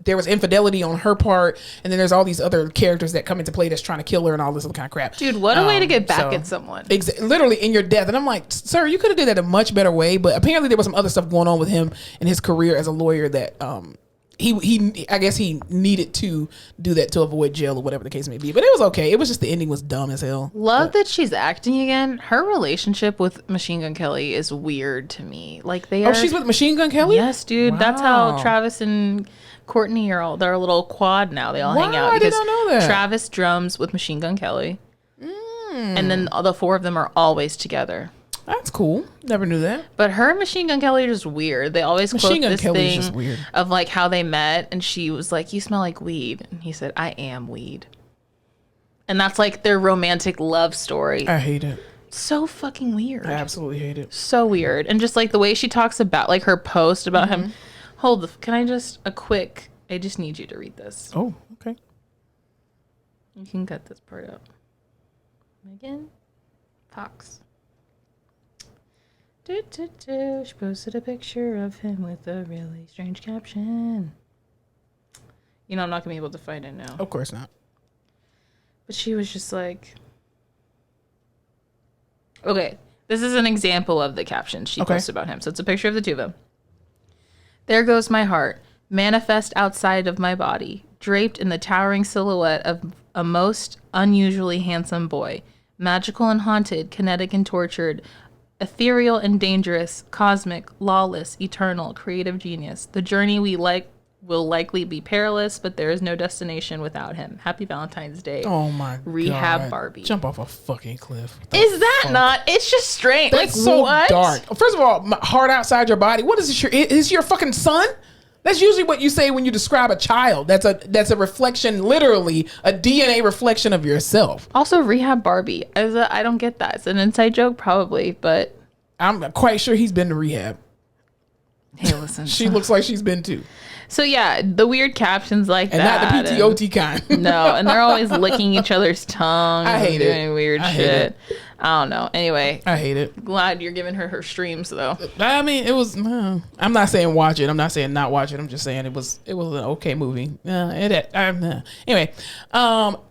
Speaker 2: there was infidelity on her part, and then there's all these other characters that come into play that's trying to kill her and all this other kind of crap.
Speaker 1: Dude, what a way to get back at someone.
Speaker 2: Literally in your death. And I'm like, sir, you could have did that a much better way, but apparently there was some other stuff going on with him and his career as a lawyer that I guess he needed to do that to avoid jail or whatever the case may be. But it was okay. It was just the ending was dumb as hell.
Speaker 1: That she's acting again. Her relationship with Machine Gun Kelly is weird to me. Like
Speaker 2: she's with Machine Gun Kelly?
Speaker 1: Yes, dude. Wow. That's how Travis and Courtney are they're a little quad now. They all hang out.
Speaker 2: I did not know that.
Speaker 1: Travis drums with Machine Gun Kelly. And then the four of them are always together.
Speaker 2: That's cool. Never knew that.
Speaker 1: But her and Machine Gun Kelly are just weird. They always quote this thing of like how they met, and she was like, "You smell like weed," and he said, "I am weed." And that's like their romantic love story.
Speaker 2: I hate it.
Speaker 1: So fucking weird.
Speaker 2: I absolutely hate it.
Speaker 1: So weird. And just like the way she talks about like her post about him. Can I just I just need you to read this.
Speaker 2: Oh, okay.
Speaker 1: You can cut this part out. Megan Fox. She posted a picture of him with a really strange caption. You know, I'm not going to be able to find it now.
Speaker 2: Of course not.
Speaker 1: But she was just like... Okay, this is an example of the caption she posted about him. So it's a picture of the two of them. There goes my heart, manifest outside of my body, draped in the towering silhouette of a most unusually handsome boy, magical and haunted, kinetic and tortured, ethereal and dangerous, cosmic, lawless, eternal, creative genius. The journey we will likely be perilous, but there is no destination without him. Happy Valentine's Day.
Speaker 2: Oh my
Speaker 1: Rehab
Speaker 2: God.
Speaker 1: Barbie.
Speaker 2: Jump off a fucking cliff.
Speaker 1: Is that not? It's just strange.
Speaker 2: That's
Speaker 1: like
Speaker 2: so
Speaker 1: what?
Speaker 2: dark. First of all, my heart outside your body. What is this? Is your fucking son? That's usually what you say when you describe a child. That's a reflection, literally a DNA reflection of yourself.
Speaker 1: Also, Rehab Barbie. I don't get that. It's an inside joke, probably, but
Speaker 2: I'm quite sure he's been to rehab.
Speaker 1: Hey, listen.
Speaker 2: She looks like she's been too.
Speaker 1: So yeah, the weird captions like that.
Speaker 2: And not the PTOT kind.
Speaker 1: No, and they're always licking each other's tongues.
Speaker 2: I hate
Speaker 1: doing weird shit. I don't know. Anyway.
Speaker 2: I hate it.
Speaker 1: Glad you're giving her streams though.
Speaker 2: I mean, it was, I'm not saying watch it. I'm not saying not watch it. I'm just saying it was an okay movie. Anyway,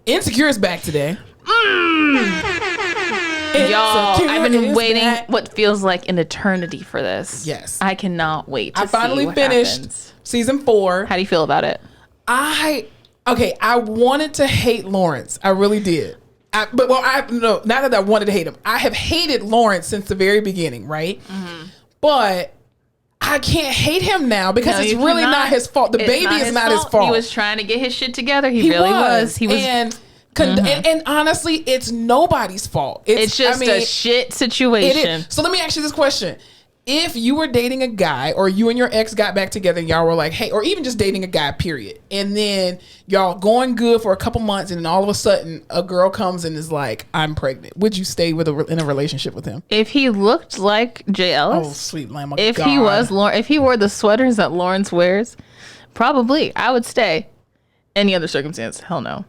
Speaker 2: Insecure is back today.
Speaker 1: Y'all, I've been waiting what feels like an eternity for this.
Speaker 2: Yes.
Speaker 1: I cannot wait to
Speaker 2: I finally finished
Speaker 1: happens.
Speaker 2: Season 4.
Speaker 1: How do you feel about it?
Speaker 2: I wanted to hate Lawrence. I really did. Not that I wanted to hate him. I have hated Lawrence since the very beginning, right? Mm-hmm. But I can't hate him now because it's really not his fault. The baby is not his fault.
Speaker 1: He was trying to get his shit together. He really was. He was.
Speaker 2: And honestly, it's nobody's fault.
Speaker 1: It's just a shit situation.
Speaker 2: So let me ask you this question. If you were dating a guy or you and your ex got back together and y'all were like, hey, or even just dating a guy, period. And then y'all going good for a couple months and then all of a sudden a girl comes and is like, I'm pregnant. Would you stay in a relationship with him?
Speaker 1: If he looked like Jay Ellis.
Speaker 2: Oh, sweet lamb of
Speaker 1: if
Speaker 2: God.
Speaker 1: If he wore the sweaters that Lawrence wears, probably I would stay. Any other circumstance, hell no.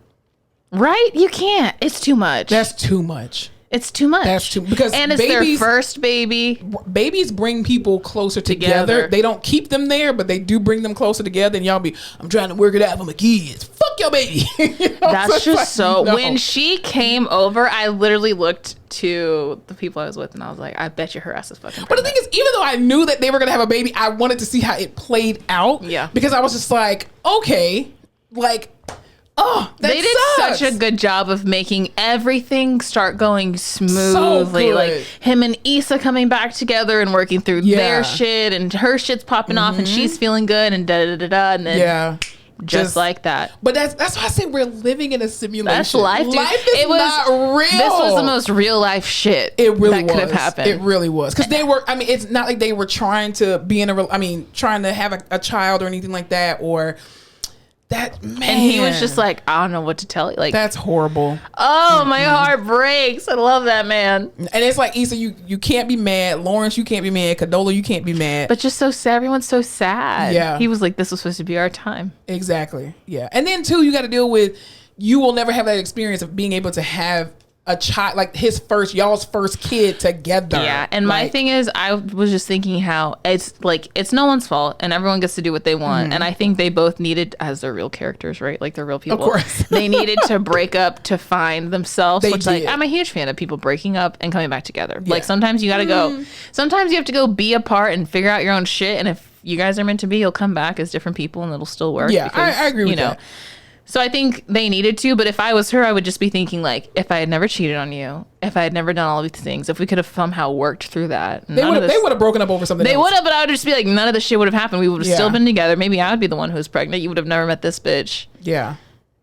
Speaker 1: Right? You can't. It's too much.
Speaker 2: That's too much.
Speaker 1: It's too much.
Speaker 2: That's too because
Speaker 1: and it's their first baby.
Speaker 2: Babies bring people closer together. They don't keep them there, but they do bring them closer together. And y'all I'm trying to work it out for my kids. Fuck your baby.
Speaker 1: That's just so. No. When she came over, I literally looked to the people I was with, and I was like, I bet you her ass is fucking pregnant.
Speaker 2: But the thing is, even though I knew that they were gonna have a baby, I wanted to see how it played out.
Speaker 1: Yeah.
Speaker 2: Because I was just like, okay, like. Oh,
Speaker 1: they did such a good job of making everything start going smoothly. Like him and Issa coming back together and working through their shit, and her shit's popping off, and she's feeling good, and and then just like that.
Speaker 2: But that's why I say we're living in a simulation.
Speaker 1: That's life, dude.
Speaker 2: Life is not real.
Speaker 1: This was the most real life shit.
Speaker 2: It really
Speaker 1: that could have happened.
Speaker 2: It really was because they were. I mean, it's not like they were trying to be trying to have a child or anything like that, or. That man.
Speaker 1: And he was just like, I don't know what to tell you. Like,
Speaker 2: that's horrible.
Speaker 1: Oh, my heart breaks. I love that man.
Speaker 2: And it's like, Issa, you can't be mad. Lawrence, you can't be mad. Kadola, you can't be mad.
Speaker 1: But just so sad. Everyone's so sad.
Speaker 2: Yeah.
Speaker 1: He was like, this was supposed to be our time.
Speaker 2: Exactly. Yeah. And then too, you got to deal with, you will never have that experience of being able to have a child, like y'all's first kid together.
Speaker 1: Yeah. And my thing is, I was just thinking how it's like, it's no one's fault and everyone gets to do what they want. And I think they both needed, as they're real characters, right? Like they're real people.
Speaker 2: Of course.
Speaker 1: They needed to break up to find themselves.
Speaker 2: They
Speaker 1: which
Speaker 2: did.
Speaker 1: like, I'm a huge fan of people breaking up and coming back together. Yeah. Like sometimes you got to go, sometimes you have to go be apart and figure out your own shit. And if you guys are meant to be, you'll come back as different people and it'll still work.
Speaker 2: Yeah,
Speaker 1: because,
Speaker 2: I agree with that.
Speaker 1: So I think they needed to, but if I was her, I would just be thinking like, if I had never cheated on you, if I had never done all these things, if we could have somehow worked through that.
Speaker 2: They would have broken up over something
Speaker 1: They
Speaker 2: else.
Speaker 1: would have, but I would just be like, none of this shit would have happened. We would have still been together. Maybe I would be the one who was pregnant. You would have never met this bitch.
Speaker 2: Yeah.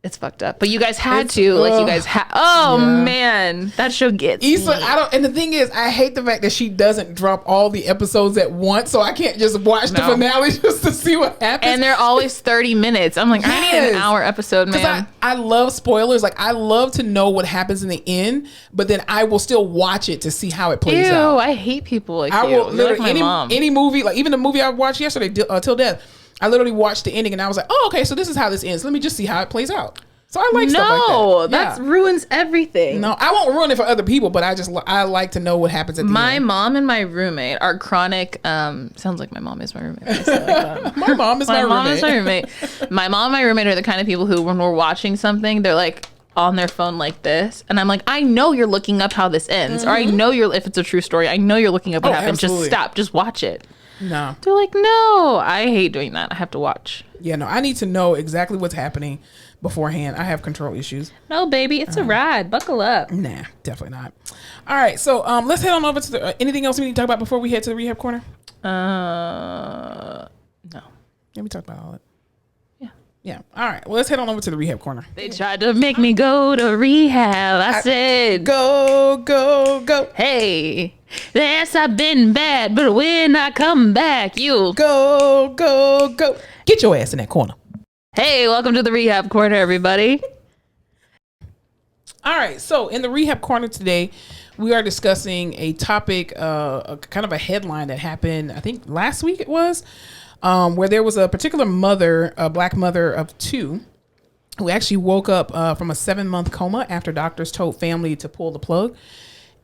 Speaker 1: It's fucked up. But you guys had to. You guys had. Oh, man. That show gets
Speaker 2: Issa,
Speaker 1: me.
Speaker 2: and the thing is, I hate the fact that she doesn't drop all the episodes at once, so I can't just watch the finale just to see what happens.
Speaker 1: And they're always 30 minutes. I'm like, I need an hour episode, man.
Speaker 2: Because I love spoilers. Like, I love to know what happens in the end, but then I will still watch it to see how it plays out.
Speaker 1: I hate people like
Speaker 2: I
Speaker 1: you.
Speaker 2: will literally,
Speaker 1: like my mom.
Speaker 2: any movie, like even the movie I watched yesterday, Till Death, I literally watched the ending and I was like, oh, okay, so this is how this ends. Let me just see how it plays out. So I like stuff like that.
Speaker 1: That ruins everything.
Speaker 2: No, I won't ruin it for other people, but I like to know what happens at the end.
Speaker 1: My mom and my roommate are chronic. Sounds like my mom is my roommate. I say it like that.
Speaker 2: My mom is my roommate.
Speaker 1: My mom is my roommate. My mom and my roommate are the kind of people who, when we're watching something, they're like on their phone like this, and I'm like, I know you're looking up how this ends, or I know if it's a true story, I know you're looking up what happened.
Speaker 2: Absolutely.
Speaker 1: Just stop. Just watch it.
Speaker 2: No.
Speaker 1: They're like, no. I hate doing that. I have to watch.
Speaker 2: Yeah, no. I need to know exactly what's happening beforehand. I have control issues.
Speaker 1: No, baby, it's a ride. Buckle up.
Speaker 2: Nah, definitely not. All right, so let's head on over to the anything else we need to talk about before we head to the rehab corner?
Speaker 1: No.
Speaker 2: Yeah, we talked about all that.
Speaker 1: Yeah.
Speaker 2: Yeah. All right. Well, let's head on over to the rehab corner.
Speaker 1: They tried to make me go to rehab. I said,
Speaker 2: go, go, go.
Speaker 1: Hey, yes, I've been bad, but when I come back, you'll
Speaker 2: go, go, go. Get your ass in that corner.
Speaker 1: Hey, welcome to the rehab corner, everybody.
Speaker 2: All right. So in the rehab corner today, we are discussing a topic, kind of a headline that happened, I think last week it was, where there was a particular mother, a black mother of two, who actually woke up from a 7-month coma after doctors told family to pull the plug.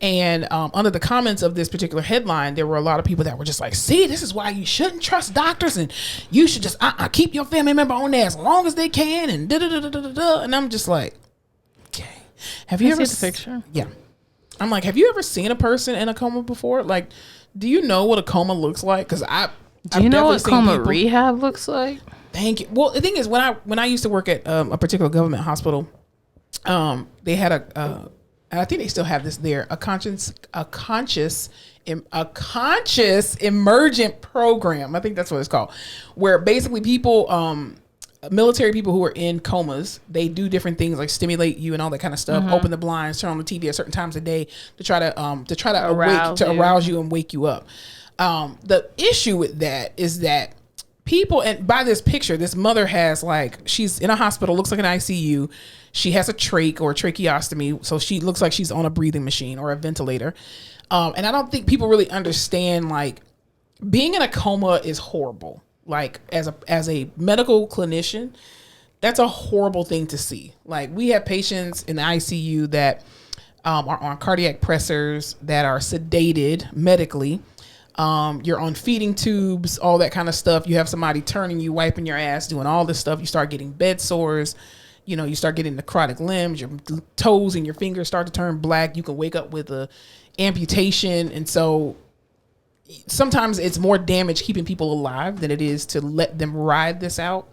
Speaker 2: And under the comments of this particular headline, there were a lot of people that were just like, see, this is why you shouldn't trust doctors, and you should just keep your family member on there as long as they can, and da-da-da-da-da-da. And I'm just like, okay. Have you ever
Speaker 1: seen the picture?
Speaker 2: Yeah. I'm like, have you ever seen a person in a coma before? Like, do you know what a coma looks like? Because
Speaker 1: do you know what coma rehab looks like?
Speaker 2: Thank you. Well, the thing is, when I used to work at a particular government hospital, they had and I think they still have this there, a conscious emergent program. I think that's what it's called, where basically people, military people who are in comas, they do different things like stimulate you and all that kind of stuff. Open the blinds, turn on the TV at certain times of day to try to arouse you and wake you up. The issue with that is that people, and by this picture, this mother has, like, she's in a hospital, looks like an ICU. She has a trach or a tracheostomy, so she looks like she's on a breathing machine or a ventilator. And I don't think people really understand, like, being in a coma is horrible. Like, as a medical clinician, that's a horrible thing to see. Like, we have patients in the ICU that are on cardiac pressors, that are sedated medically. You're on feeding tubes, all that kind of stuff. You have somebody turning you, wiping your ass, doing all this stuff. You start getting bed sores. You know, you start getting necrotic limbs. Your toes and your fingers start to turn black. You can wake up with a amputation. And so sometimes it's more damage keeping people alive than it is to let them ride this out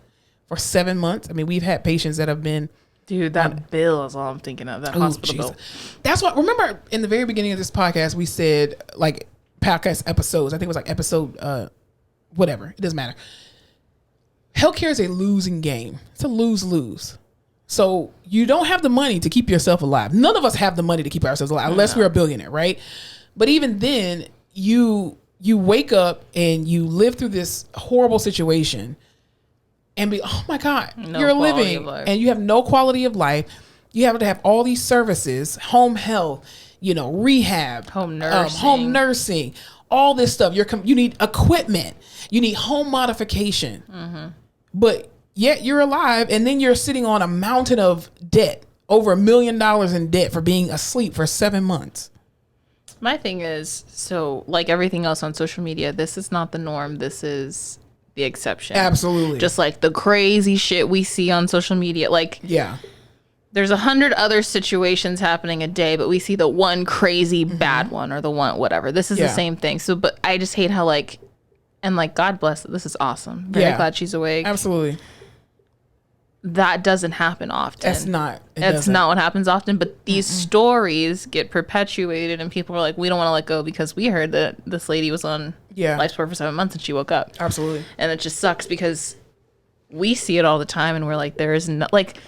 Speaker 2: for 7 months. I mean, we've had patients that have been...
Speaker 1: Dude, that bill is all I'm thinking of. That hospital bill.
Speaker 2: That's what... Remember, in the very beginning of this podcast, we said, like, podcast episodes. I think it was like episode... whatever. It doesn't matter. Healthcare is a losing game. It's a lose-lose. So you don't have the money to keep yourself alive. None of us have the money to keep ourselves alive unless we're a billionaire, right? But even then, you wake up and you live through this horrible situation. and be, oh my God, you're living and you have no quality of life. You have to have all these services, home health, rehab, home nursing, all this stuff. You need equipment, you need home modification, but yet you're alive, and then you're sitting on a mountain of debt, over $1 million in debt for being asleep for 7 months.
Speaker 1: My thing is, so like everything else on social media, this is not the norm. This is the exception.
Speaker 2: Absolutely.
Speaker 1: Just like the crazy shit we see on social media. Like, there's 100 other situations happening a day, but we see the one crazy bad one or the one, whatever. This is the same thing. So, but I just hate how God bless it. This is awesome. Very glad she's awake.
Speaker 2: Absolutely.
Speaker 1: That doesn't happen often.
Speaker 2: That's not
Speaker 1: what happens often. But these stories get perpetuated, and people are like, we don't want to let go because we heard that this lady was on life support for 7 months and she woke up.
Speaker 2: Absolutely.
Speaker 1: And it just sucks because we see it all the time, and we're like, there is no, like,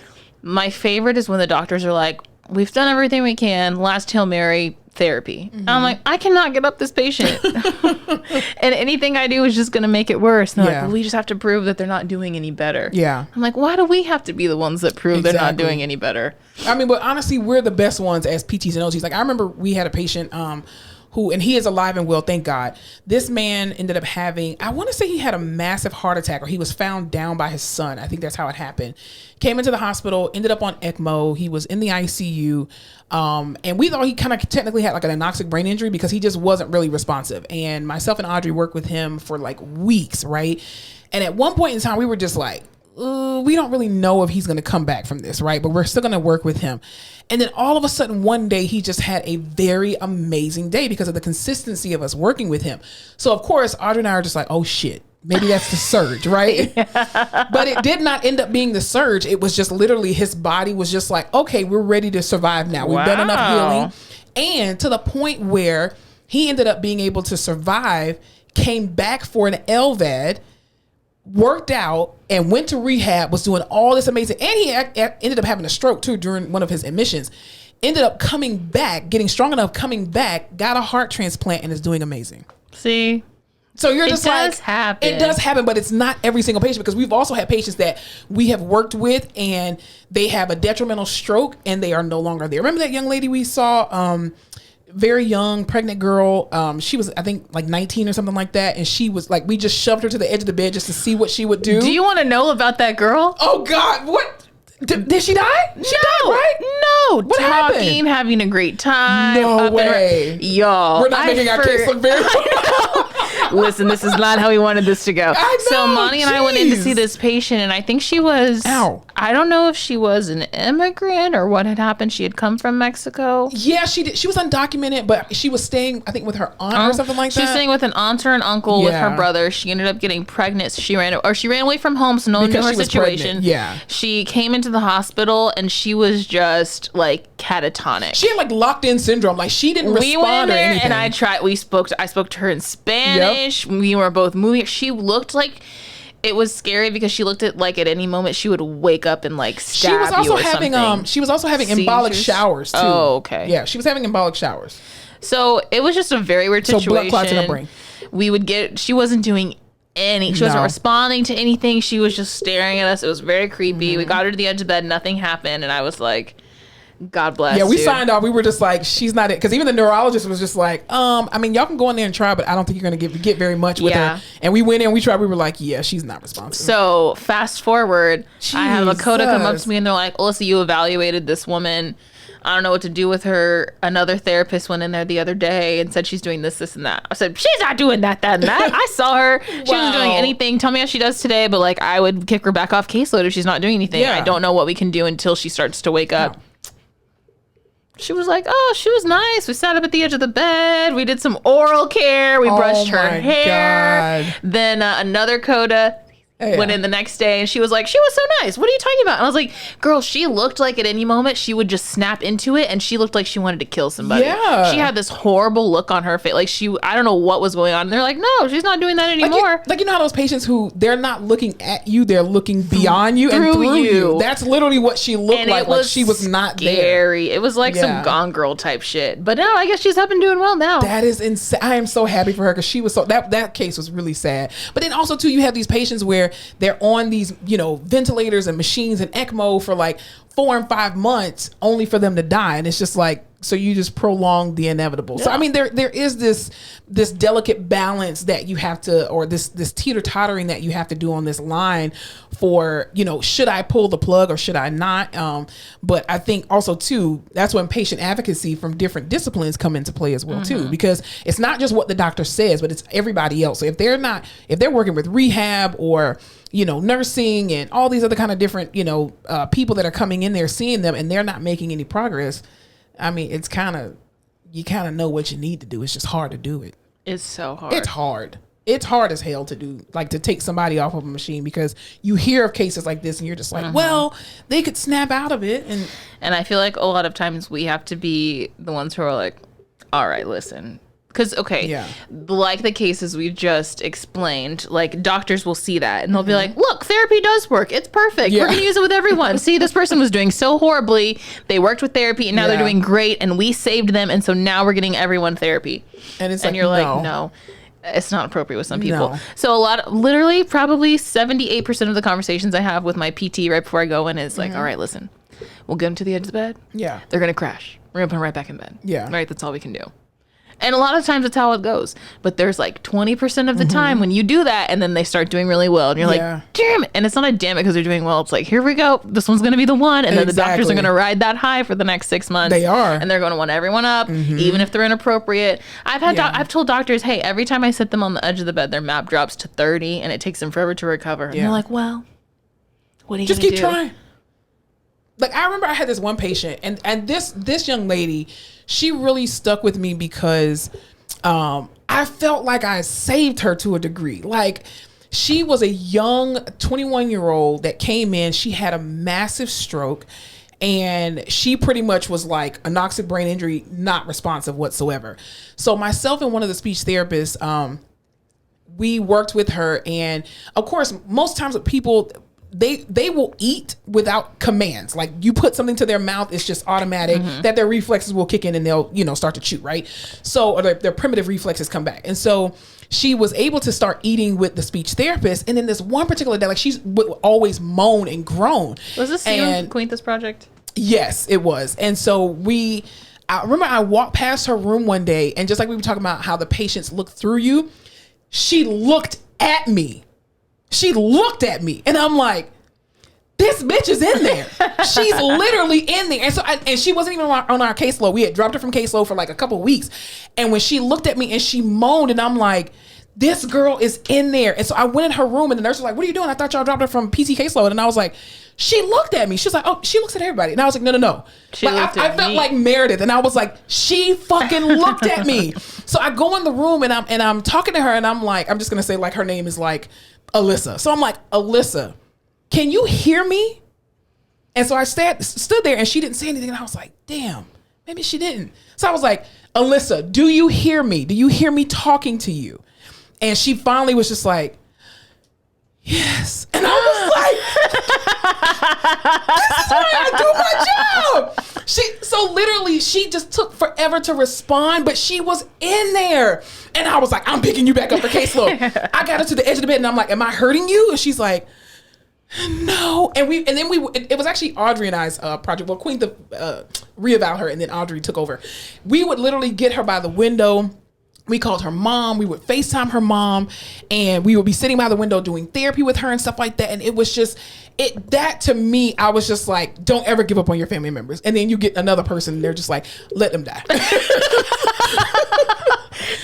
Speaker 1: my favorite is when the doctors are like, we've done everything we can. Last Hail Mary, therapy. And I'm like, I cannot get up this patient. And anything I do is just going to make it worse. And they're like, well, we just have to prove that they're not doing any better. Yeah. I'm like, why do we have to be the ones that prove they're not doing any better?
Speaker 2: I mean, but honestly, we're the best ones as PTs and OTs. Like, I remember we had a patient and he is alive and well, thank God. This man ended up having, I want to say he had a massive heart attack, or he was found down by his son. I think that's how it happened. Came into the hospital, ended up on ECMO. He was in the ICU. And we thought he kind of technically had like an anoxic brain injury because he just wasn't really responsive. And myself and Audrey worked with him for like weeks, right? And at one point in time, we were just like, we don't really know if he's going to come back from this, right? But we're still going to work with him. And then all of a sudden, one day, he just had a very amazing day because of the consistency of us working with him. So, of course, Audrey and I are just like, oh, shit. Maybe that's the surge, right? But it did not end up being the surge. It was just literally his body was just like, okay, we're ready to survive now. We've done enough healing. And to the point where he ended up being able to survive, came back for an LVAD, worked out, and went to rehab, was doing all this amazing. And he ended up having a stroke, too, during one of his admissions. Ended up coming back, getting strong enough, coming back, got a heart transplant, and is doing amazing.
Speaker 1: See?
Speaker 2: So you're just like,
Speaker 1: it
Speaker 2: does happen, but it's not every single patient, because we've also had patients that we have worked with and they have a detrimental stroke and they are no longer there. Remember that young lady we saw, very young, pregnant girl. She was, I think, like 19 or something like that. And she was like, we just shoved her to the edge of the bed just to see what she would do.
Speaker 1: Do you want to know about that girl?
Speaker 2: Oh God, what? Did she die? She died, right?
Speaker 1: No. What happened? Having a great time.
Speaker 2: No way.
Speaker 1: Y'all.
Speaker 2: We're not making our case look very
Speaker 1: Listen, this is not how we wanted this to go. So Monty and I went in to see this patient, and I think she was, I don't know if she was an immigrant or what had happened. She had come from Mexico.
Speaker 2: Yeah, she did. She was undocumented, but she was staying, I think, with her aunt or something like that.
Speaker 1: She was staying with an aunt or an uncle with her brother. She ended up getting pregnant. So she ran away from home, so no one knew her situation.
Speaker 2: Yeah.
Speaker 1: She came into the hospital, and she was just like catatonic.
Speaker 2: She had like locked in syndrome. Like she didn't respond
Speaker 1: went in there,
Speaker 2: or anything.
Speaker 1: and I spoke to her in Spanish. We were both moving. She looked like, it was scary because she looked at any moment she would wake up and like stab you or something.
Speaker 2: She was also having embolic showers too.
Speaker 1: Oh, okay.
Speaker 2: Yeah, she was having embolic showers.
Speaker 1: So it was just a very weird situation.
Speaker 2: So blood clots in her brain.
Speaker 1: She wasn't doing she wasn't responding to anything. She was just staring at us. It was very creepy. We got her to the edge of bed. Nothing happened. And I was like, God bless.
Speaker 2: Yeah, we signed off. We were just like, she's not it. Because even the neurologist was just like, I mean, y'all can go in there and try, but I don't think you're going to get very much with her. And we went in, we tried. We were like, yeah, she's not responsive.
Speaker 1: So fast forward, I have a coda come up to me and they're like, Alyssa, you evaluated this woman. I don't know what to do with her. Another therapist went in there the other day and said she's doing this, this, and that. I said, she's not doing that, and that. I saw her. She wasn't doing anything. Tell me how she does today, but like I would kick her back off caseload if she's not doing anything. I don't know what we can do until she starts to wake up. She was like, oh, she was nice. We sat up at the edge of the bed. We did some oral care. We brushed her hair. God. Then another coda went in the next day, and she was like, she was so nice. What are you talking about? And I was like, girl, she looked like at any moment she would just snap into it, and she looked like she wanted to kill somebody. Yeah. She had this horrible look on her face. Like I don't know what was going on. And they're like, no, she's not doing that anymore.
Speaker 2: Like you know how those patients who they're not looking at you, they're looking beyond you and through you. That's literally what she looked like. Like she was not
Speaker 1: scary.
Speaker 2: there.
Speaker 1: It was like some Gone Girl type shit. But no, I guess she's up and doing well now.
Speaker 2: That is insane. I am so happy for her because she was that case was really sad. But then also too, you have these patients where they're on these, ventilators and machines and ECMO for like 4 and 5 months only for them to die. And it's just like, so you just prolong the inevitable. Yeah. So I mean, there is this delicate balance that you have to, or this teeter-tottering that you have to do on this line for, should I pull the plug or should I not? But I think also too, that's when patient advocacy from different disciplines come into play as well too, because it's not just what the doctor says, but it's everybody else. So if they're working with rehab or nursing and all these other kind of different, people that are coming in there seeing them and they're not making any progress, I mean, you kind of know what you need to do. It's just hard to do it.
Speaker 1: It's so hard.
Speaker 2: It's hard. It's hard as hell to do, like to take somebody off of a machine, because you hear of cases like this and you're just like, well, they could snap out of it.
Speaker 1: And I feel like a lot of times we have to be the ones who are like, all right, listen. Because, like the cases we just explained, like doctors will see that and they'll be like, look, therapy does work. It's perfect. Yeah. We're going to use it with everyone. See, this person was doing so horribly. They worked with therapy and now they're doing great and we saved them. And so now we're getting everyone therapy. And you're like, no, it's not appropriate with some people. No. So literally probably 78% of the conversations I have with my PT right before I go in is like, all right, listen, we'll get them to the edge of the bed. Yeah. They're going to crash. We're going to put them right back in bed. Yeah. Right. That's all we can do. And a lot of times that's how it goes. But there's like 20% of the time when you do that and then they start doing really well. And you're like, damn it. And it's not a damn it because they're doing well. It's like, here we go. This one's going to be the one. And then the doctors are going to ride that high for the next 6 months. They are. And they're going to want everyone up, even if they're inappropriate. I've told doctors, hey, every time I sit them on the edge of the bed, their MAP drops to 30 and it takes them forever to recover. And they're like, well, what are you going to do? Just keep trying. Like, I remember I had this one patient and this young lady, she really stuck with me because I felt like I saved her to a degree. Like, she was a young 21-year-old that came in. She had a massive stroke and she pretty much was like anoxic brain injury, not responsive whatsoever. So myself and one of the speech therapists, we worked with her. And of course, most times with people, they will eat without commands. Like, you put something to their mouth, it's just automatic that their reflexes will kick in and they'll, start to chew, right? So, or their primitive reflexes come back. And so she was able to start eating with the speech therapist. And then this one particular day, like, she would always moan and groan. Was this you and Quintus project?
Speaker 2: Yes, it was. And so I remember I walked past her room one day, and just like we were talking about how the patients look through you, she looked at me. And I'm like, this bitch is in there. She's literally in there. And so, and she wasn't even on our caseload. We had dropped her from caseload for like a couple of weeks. And when she looked at me and she moaned, and I'm like, this girl is in there. And so I went in her room and the nurse was like, what are you doing? I thought y'all dropped her from PT caseload. And I was like, she looked at me. She was like, oh, she looks at everybody. And I was like, no. I felt like Meredith. And I was like, she fucking looked at me. So I go in the room and I'm talking to her and I'm like, I'm just going to say like her name is like Alyssa. So I'm like, Alyssa, can you hear me? And so I stood there and she didn't say anything. And I was like, damn, maybe she didn't. So I was like, Alyssa, do you hear me? Do you hear me talking to you? And she finally was just like, yes. And I was like, this is why I do my job. So literally she just took forever to respond, but she was in there. And I was like, I'm picking you back up for caseload. I got her to the edge of the bed and I'm like, am I hurting you? And she's like, no. And then it was actually Audrey and I's project. Well, Queen reeval her and then Audrey took over. We would literally get her by the window. We called her mom. We would FaceTime her mom and we would be sitting by the window doing therapy with her and stuff like that. And it was just, that to me, I was just like, don't ever give up on your family members. And then you get another person and they're just like, let them die.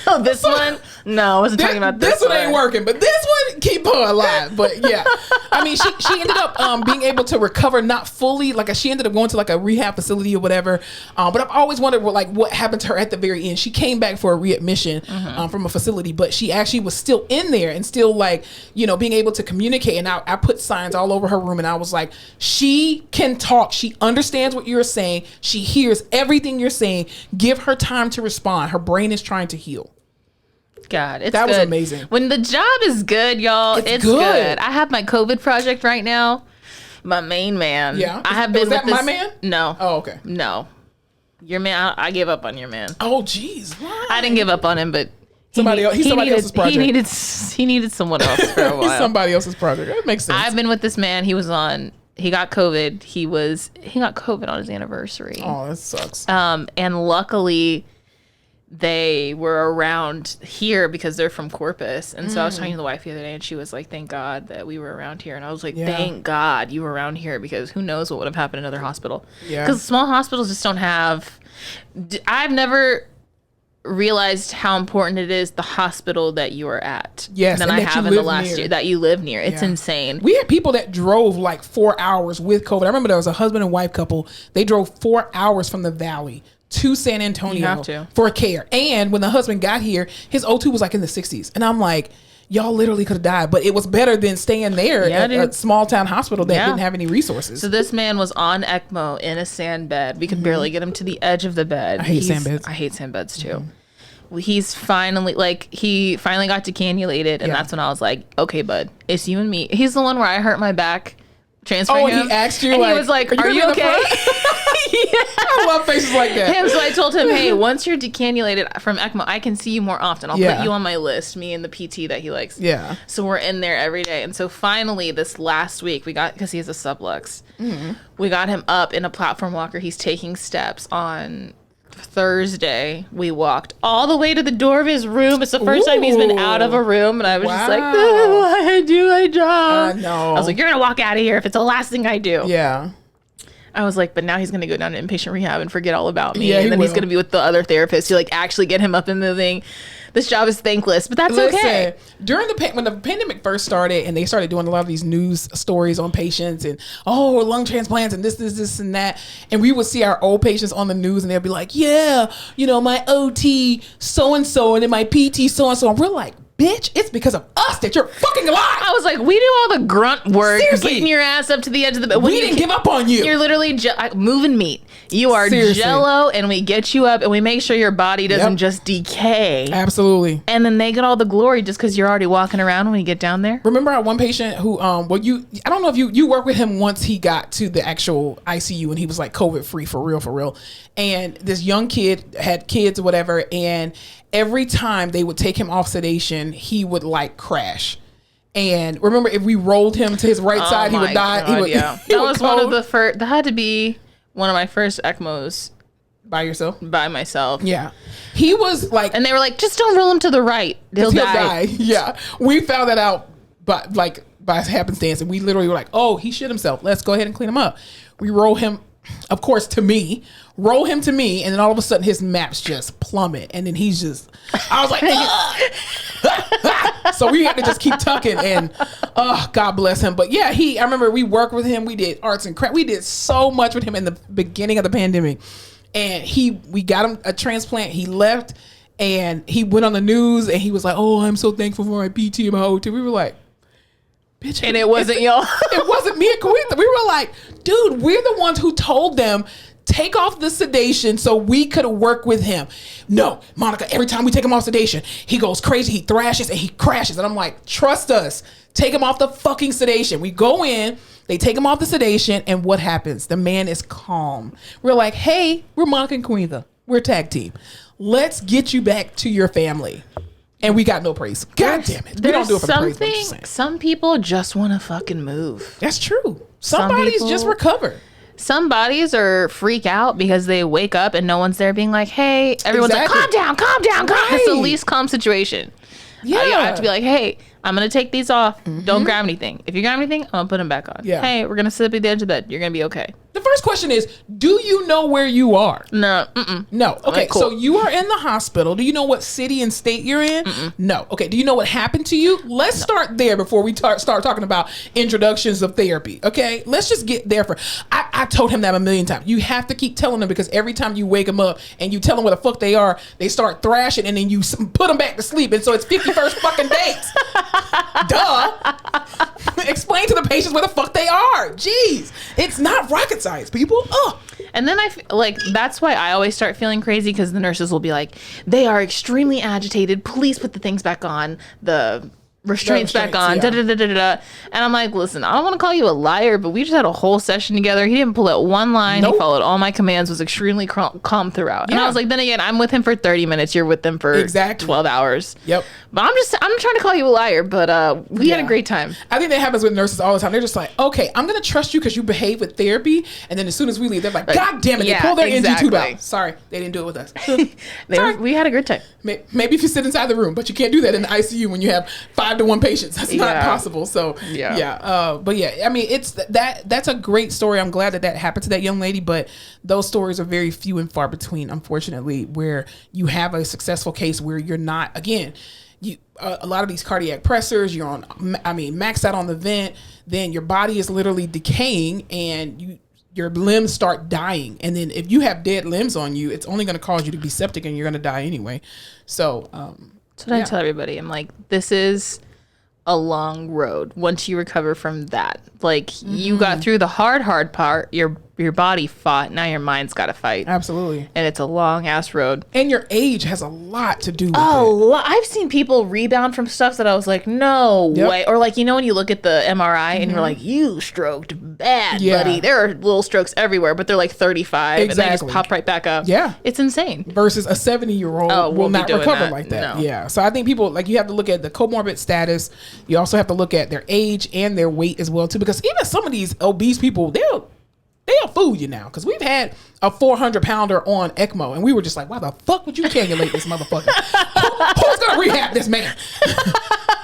Speaker 1: Oh, this one? No, I wasn't talking about this one.
Speaker 2: This one ain't working, but this one, keep her alive. But yeah, I mean, she ended up being able to recover, not fully. Like, she ended up going to like a rehab facility or whatever. But I've always wondered what happened to her at the very end. She came back for a readmission from a facility, but she actually was still in there and still like, being able to communicate. And I put signs all over her room and I was like, she can talk. She understands what you're saying. She hears everything you're saying. Give her time to respond. Her brain is trying to heal.
Speaker 1: God, it's
Speaker 2: that
Speaker 1: good.
Speaker 2: Was amazing.
Speaker 1: When the job is good, y'all, it's good. I have my COVID project right now. My main man.
Speaker 2: Yeah.
Speaker 1: I have been
Speaker 2: with that my man?
Speaker 1: No.
Speaker 2: Oh, okay.
Speaker 1: No. Your man, I gave up on your man.
Speaker 2: Oh, geez. Why?
Speaker 1: I didn't give up on him, but
Speaker 2: He's somebody else's project.
Speaker 1: He needed someone else for a while.
Speaker 2: He's somebody else's project. That makes sense.
Speaker 1: I've been with this man. He got COVID. He got COVID on his anniversary.
Speaker 2: Oh, that sucks.
Speaker 1: And luckily they were around here because they're from Corpus. And so I was talking to the wife the other day and she was like, thank God that we were around here. And I was like, thank God you were around here because who knows what would have happened in another hospital. Yeah. Because small hospitals just don't have, I've never realized how important it is the hospital that you are at.
Speaker 2: Yes.
Speaker 1: Than I have in the last year that you live near. It's insane.
Speaker 2: We had people that drove like 4 hours with COVID. I remember there was a husband and wife couple. They drove 4 hours from the Valley to San Antonio for care. And when the husband got here, his O2 was like in the 60s. And I'm like, y'all literally could have died. But it was better than staying there at a small town hospital that didn't have any resources.
Speaker 1: So this man was on ECMO in a sand bed. We could barely get him to the edge of the bed.
Speaker 2: I hate sand beds.
Speaker 1: I hate sand beds too. He's finally got decannulated. And that's when I was like, okay, bud, it's you and me. He's the one where I hurt my back transferring him.
Speaker 2: He asked you,
Speaker 1: and he was like, are you okay?
Speaker 2: I love faces like that.
Speaker 1: So I told him, hey, once you're decannulated from ECMO, I can see you more often. I'll put you on my list, me and the PT that he likes.
Speaker 2: Yeah.
Speaker 1: So we're in there every day. And so finally this last week because he has a sublux, we got him up in a platform walker. He's taking steps. On Thursday, we walked all the way to the door of his room. It's the first time he's been out of a room, and I was just like, why do my job?
Speaker 2: No.
Speaker 1: I was like, you're gonna walk out of here if it's the last thing I do.
Speaker 2: Yeah.
Speaker 1: I was like, but now he's gonna go down to inpatient rehab and forget all about me, and then he's gonna be with the other therapist to like actually get him up and moving. This job is thankless, but that's okay.
Speaker 2: During when the pandemic first started and they started doing a lot of these news stories on patients and lung transplants and this and that, and we would see our old patients on the news and they'd be like, my OT so-and-so and then my PT so-and-so, and we're like, bitch, it's because of us that you're fucking alive.
Speaker 1: I was like, we do all the grunt work, getting your ass up to the edge of the bed.
Speaker 2: We didn't give up on you.
Speaker 1: You're literally moving meat. You are jello, and we get you up, and we make sure your body doesn't just decay.
Speaker 2: Absolutely.
Speaker 1: And then they get all the glory just because you're already walking around when you get down there.
Speaker 2: Remember our one patient who, I don't know if you worked with him once he got to the actual ICU and he was like COVID free for real. And this young kid had kids or whatever, and every time they would take him off sedation, he would like crash. And remember, if we rolled him to his right side, he would die.
Speaker 1: That was one of the first. That had to be one of my first ECMOs.
Speaker 2: By yourself?
Speaker 1: By myself.
Speaker 2: Yeah. He was like,
Speaker 1: and they were like, just don't roll him to the right. He'll die.
Speaker 2: Yeah. We found that out by happenstance, and we literally were like, oh, he shit himself. Let's go ahead and clean him up. We roll him, of course, to me. Roll him to me, and then all of a sudden his maps just plummet, and then he's just, I was like, so we had to just keep tucking, and God bless him. But yeah, I remember we worked with him. We did arts and crafts. We did so much with him in the beginning of the pandemic, and we got him a transplant. He left, and he went on the news, and he was like, oh, I'm so thankful for my PT and my OT. We were like, bitch.
Speaker 1: And it wasn't y'all.
Speaker 2: It wasn't me and Kawitha. We were like, dude, we're the ones who told them, take off the sedation so we could work with him. No, Monica, every time we take him off sedation, he goes crazy, he thrashes, and he crashes. And I'm like, trust us. Take him off the fucking sedation. We go in, they take him off the sedation, and what happens? The man is calm. We're like, hey, we're Monica and Kawitha. We're a tag team. Let's get you back to your family. And we got no praise. God damn it. We don't do it for the praise.
Speaker 1: Some people just want to fucking move.
Speaker 2: That's true. Some bodies just recover.
Speaker 1: Some bodies are freak out because they wake up and no one's there being like, hey, everyone's like, calm down. Right. It's the least calm situation. Yeah. I have to be like, hey, I'm going to take these off. Don't grab anything. If you grab anything, I'm going to put them back on. Yeah. Hey, we're going to sit up at the edge of the bed. You're going to be okay.
Speaker 2: The first question is, do you know where you are?
Speaker 1: No.
Speaker 2: No. Okay, right, cool. So you are in the hospital. Do you know what city and state you're in? No. Okay, do you know what happened to you? Let's start there before we start talking about introductions of therapy, okay? Let's just get there I told him that a million times. You have to keep telling them, because every time you wake them up and you tell them where the fuck they are, they start thrashing, and then you put them back to sleep, and so it's 51st fucking dates. Duh. Explain to the patients where the fuck they are. Jeez. It's not rocket science, people.
Speaker 1: And then I feel like that's why I always start feeling crazy, because the nurses will be like, they are extremely agitated. Please put the things back on. The restraints back on, and I'm like, listen, I don't want to call you a liar, but we just had a whole session together. He didn't pull out one line. He followed all my commands, was extremely calm throughout. And I was like, then again, I'm with him for 30 minutes. You're with them for 12 hours.
Speaker 2: Yep.
Speaker 1: But I'm not trying to call you a liar, but we had a great time.
Speaker 2: I think that happens with nurses all the time. They're just like, okay, I'm going to trust you because you behave with therapy. And then as soon as we leave, they're like, God damn it, they pull their NG tube out. Sorry, they didn't do it with us.
Speaker 1: We had a good time.
Speaker 2: Maybe if you sit inside the room, but you can't do that in the ICU when you have 5-to-1 patients. That's not possible. So but I mean, it's that's a great story. I'm glad that happened to that young lady, but those stories are very few and far between, unfortunately, where you have a successful case where you're not, again, a lot of these cardiac pressors, you're on, maxed out on the vent, then your body is literally decaying and your limbs start dying. And then if you have dead limbs on you, it's only going to cause you to be septic and you're going to die anyway. So,
Speaker 1: that's what I tell everybody. I'm like, this is a long road once you recover from that. Like, you got through the hard part. Your body fought. Now your mind's got to fight.
Speaker 2: Absolutely.
Speaker 1: And it's a long ass road.
Speaker 2: And your age has a lot to do with it.
Speaker 1: I've seen people rebound from stuff that I was like, no way. Or like, when you look at the MRI and you're like, you stroked bad, buddy. There are little strokes everywhere, but they're like 35 and they just pop right back up.
Speaker 2: Yeah.
Speaker 1: It's insane.
Speaker 2: Versus a 70-year-old will not recover like that.
Speaker 1: No.
Speaker 2: Yeah. So I think people, like, you have to look at the comorbid status. You also have to look at their age and their weight as well too, because even some of these obese people, they'll fool you now, because we've had a 400-pounder on ECMO and we were just like, why the fuck would you cannulate this motherfucker? Who's gonna rehab this man?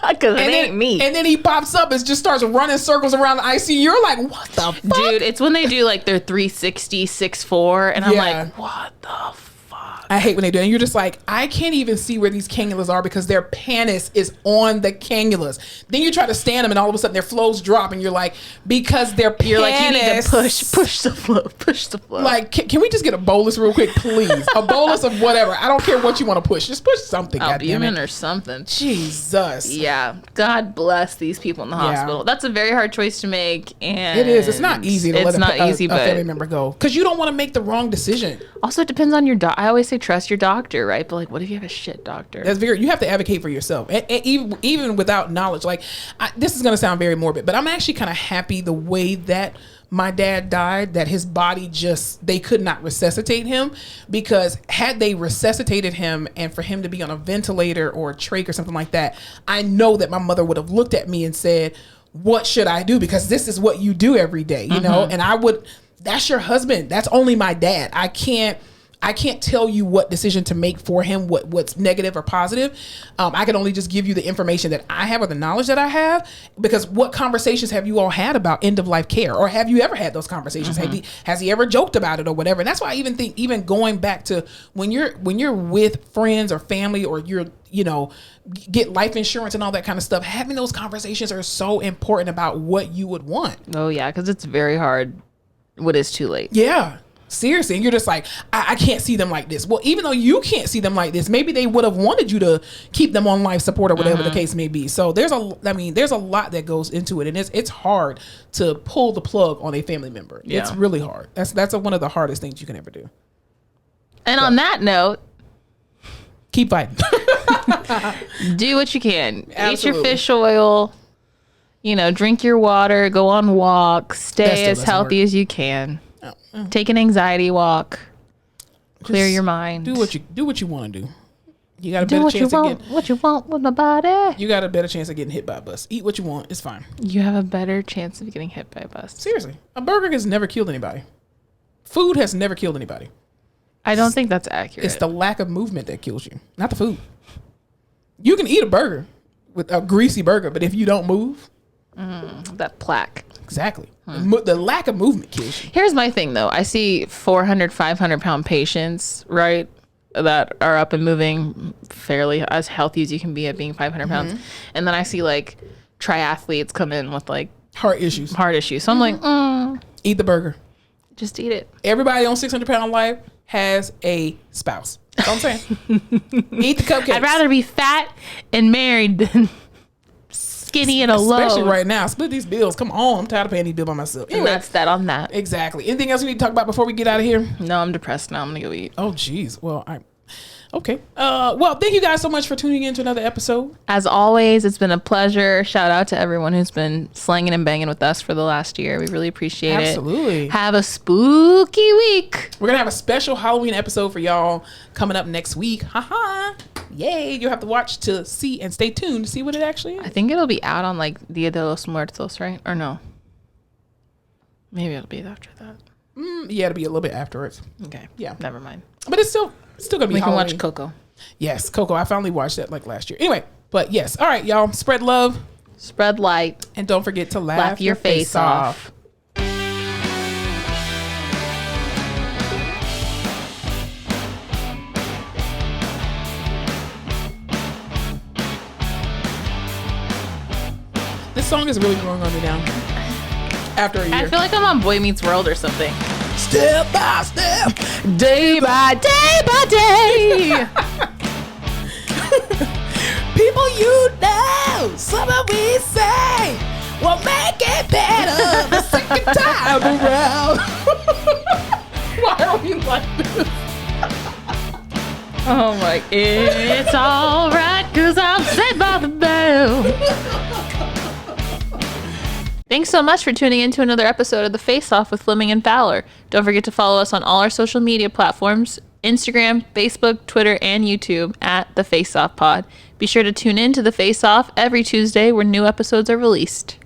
Speaker 1: Because it ain't me.
Speaker 2: And then he pops up and just starts running circles around the ICU. You're like, what the fuck?
Speaker 1: Dude, it's when they do like their 360, 6'4", and I'm like, what the fuck?
Speaker 2: I hate when they do it. And you're just like, I can't even see where these cannulas are because their penis is on the cannulas. Then you try to stand them and all of a sudden their flows drop and you're like, because their penis. You're like, you need to
Speaker 1: push the flow.
Speaker 2: Like, can we just get a bolus real quick, please? A bolus of whatever. I don't care what you want to push. Just push something,
Speaker 1: albumin or something.
Speaker 2: Jesus.
Speaker 1: Yeah. God bless these people in the hospital. That's a very hard choice to make. And
Speaker 2: it is. It's not easy to let a
Speaker 1: but
Speaker 2: family member go. Because you don't want to make the wrong decision.
Speaker 1: Also, it depends on your I always say trust your doctor, right? But like, what if you have a shit doctor?
Speaker 2: You have to advocate for yourself, and even without knowledge. Like, this is going to sound very morbid, but I'm actually kind of happy the way that my dad died, that his body they could not resuscitate him, because had they resuscitated him and for him to be on a ventilator or a trach or something like that, I know that my mother would have looked at me and said, what should I do? Because this is what you do every day, you know? And that's your husband. That's only my dad. I can't tell you what decision to make for him, what's negative or positive. I can only just give you the information that I have or the knowledge that I have, because what conversations have you all had about end of life care? Or have you ever had those conversations? Has he ever joked about it or whatever? And that's why I even think, even going back to when you're with friends or family, or get life insurance and all that kind of stuff, having those conversations are so important about what you would want.
Speaker 1: Oh yeah, because it's very hard when it's too late.
Speaker 2: Yeah. Seriously. And you're just like, I can't see them like this. Well, even though you can't see them like this, maybe they would have wanted you to keep them on life support or whatever the case may be. So there's a lot that goes into it. And it's hard to pull the plug on a family member. Yeah. It's really hard. That's one of the hardest things you can ever do.
Speaker 1: And on that note,
Speaker 2: keep fighting.
Speaker 1: Do what you can.
Speaker 2: Absolutely.
Speaker 1: Eat your fish oil, drink your water, go on walks, stay as healthy as you can. Take an anxiety walk. Clear your mind.
Speaker 2: Do what you want to do. You got a better chance of getting
Speaker 1: what you want with my body.
Speaker 2: You got a better chance of getting hit by a bus. Eat what you want. It's fine.
Speaker 1: You have a better chance of getting hit by a bus.
Speaker 2: Seriously, a burger has never killed anybody. Food has never killed anybody.
Speaker 1: I don't think that's accurate.
Speaker 2: It's the lack of movement that kills you, not the food. You can eat a burger, with a greasy burger, but if you don't move,
Speaker 1: that plaque.
Speaker 2: Exactly. The lack of movement kills you.
Speaker 1: Here's my thing, though. I see 400, 500-pound patients, right, that are up and moving fairly as healthy as you can be at being 500 pounds. And then I see, like, triathletes come in with, like,
Speaker 2: heart issues.
Speaker 1: So I'm like,
Speaker 2: eat the burger.
Speaker 1: Just eat it.
Speaker 2: Everybody on 600-pound life has a spouse. That's what I'm saying. Eat the cupcakes.
Speaker 1: I'd rather be fat and married than skinny and alone.
Speaker 2: Especially right now. Split these bills. Come on. I'm tired of paying these bills by myself.
Speaker 1: Anyway, and that's that on that.
Speaker 2: Exactly. Anything else we need to talk about before we get out of here?
Speaker 1: No, I'm depressed now. I'm going to go eat.
Speaker 2: Oh, geez. Well, Okay. Well, thank you guys so much for tuning in to another episode.
Speaker 1: As always, it's been a pleasure. Shout out to everyone who's been slanging and banging with us for the last year. We really appreciate it.
Speaker 2: Absolutely.
Speaker 1: Have a spooky week.
Speaker 2: We're going to have a special Halloween episode for y'all coming up next week. Haha. Yay. You'll have to watch to see and stay tuned to see what it actually is.
Speaker 1: I think it'll be out on like Dia de los Muertos, right? Or no? Maybe it'll be after that.
Speaker 2: Yeah, it'll be a little bit afterwards.
Speaker 1: Okay.
Speaker 2: Yeah.
Speaker 1: Never mind.
Speaker 2: But it's still gonna be.
Speaker 1: We can
Speaker 2: Halloween.
Speaker 1: watch Coco.
Speaker 2: Yes, Coco. I finally watched that like last year. Anyway, but yes. All right, y'all. Spread love.
Speaker 1: Spread light.
Speaker 2: And don't forget to
Speaker 1: laugh your face off.
Speaker 2: This song is really growing on me now. After a year.
Speaker 1: I feel like I'm on Boy Meets World or something.
Speaker 2: Step by step,
Speaker 1: day by day.
Speaker 2: People you know, something we say will make it better the second time around. Why are we like this?
Speaker 1: Oh my, it's alright, cause I'm saved by the bell. Thanks so much for tuning in to another episode of The Face Off with Fleming and Fowler. Don't forget to follow us on all our social media platforms, Instagram, Facebook, Twitter, and YouTube at The Face Off Pod. Be sure to tune in to The Face Off every Tuesday where new episodes are released.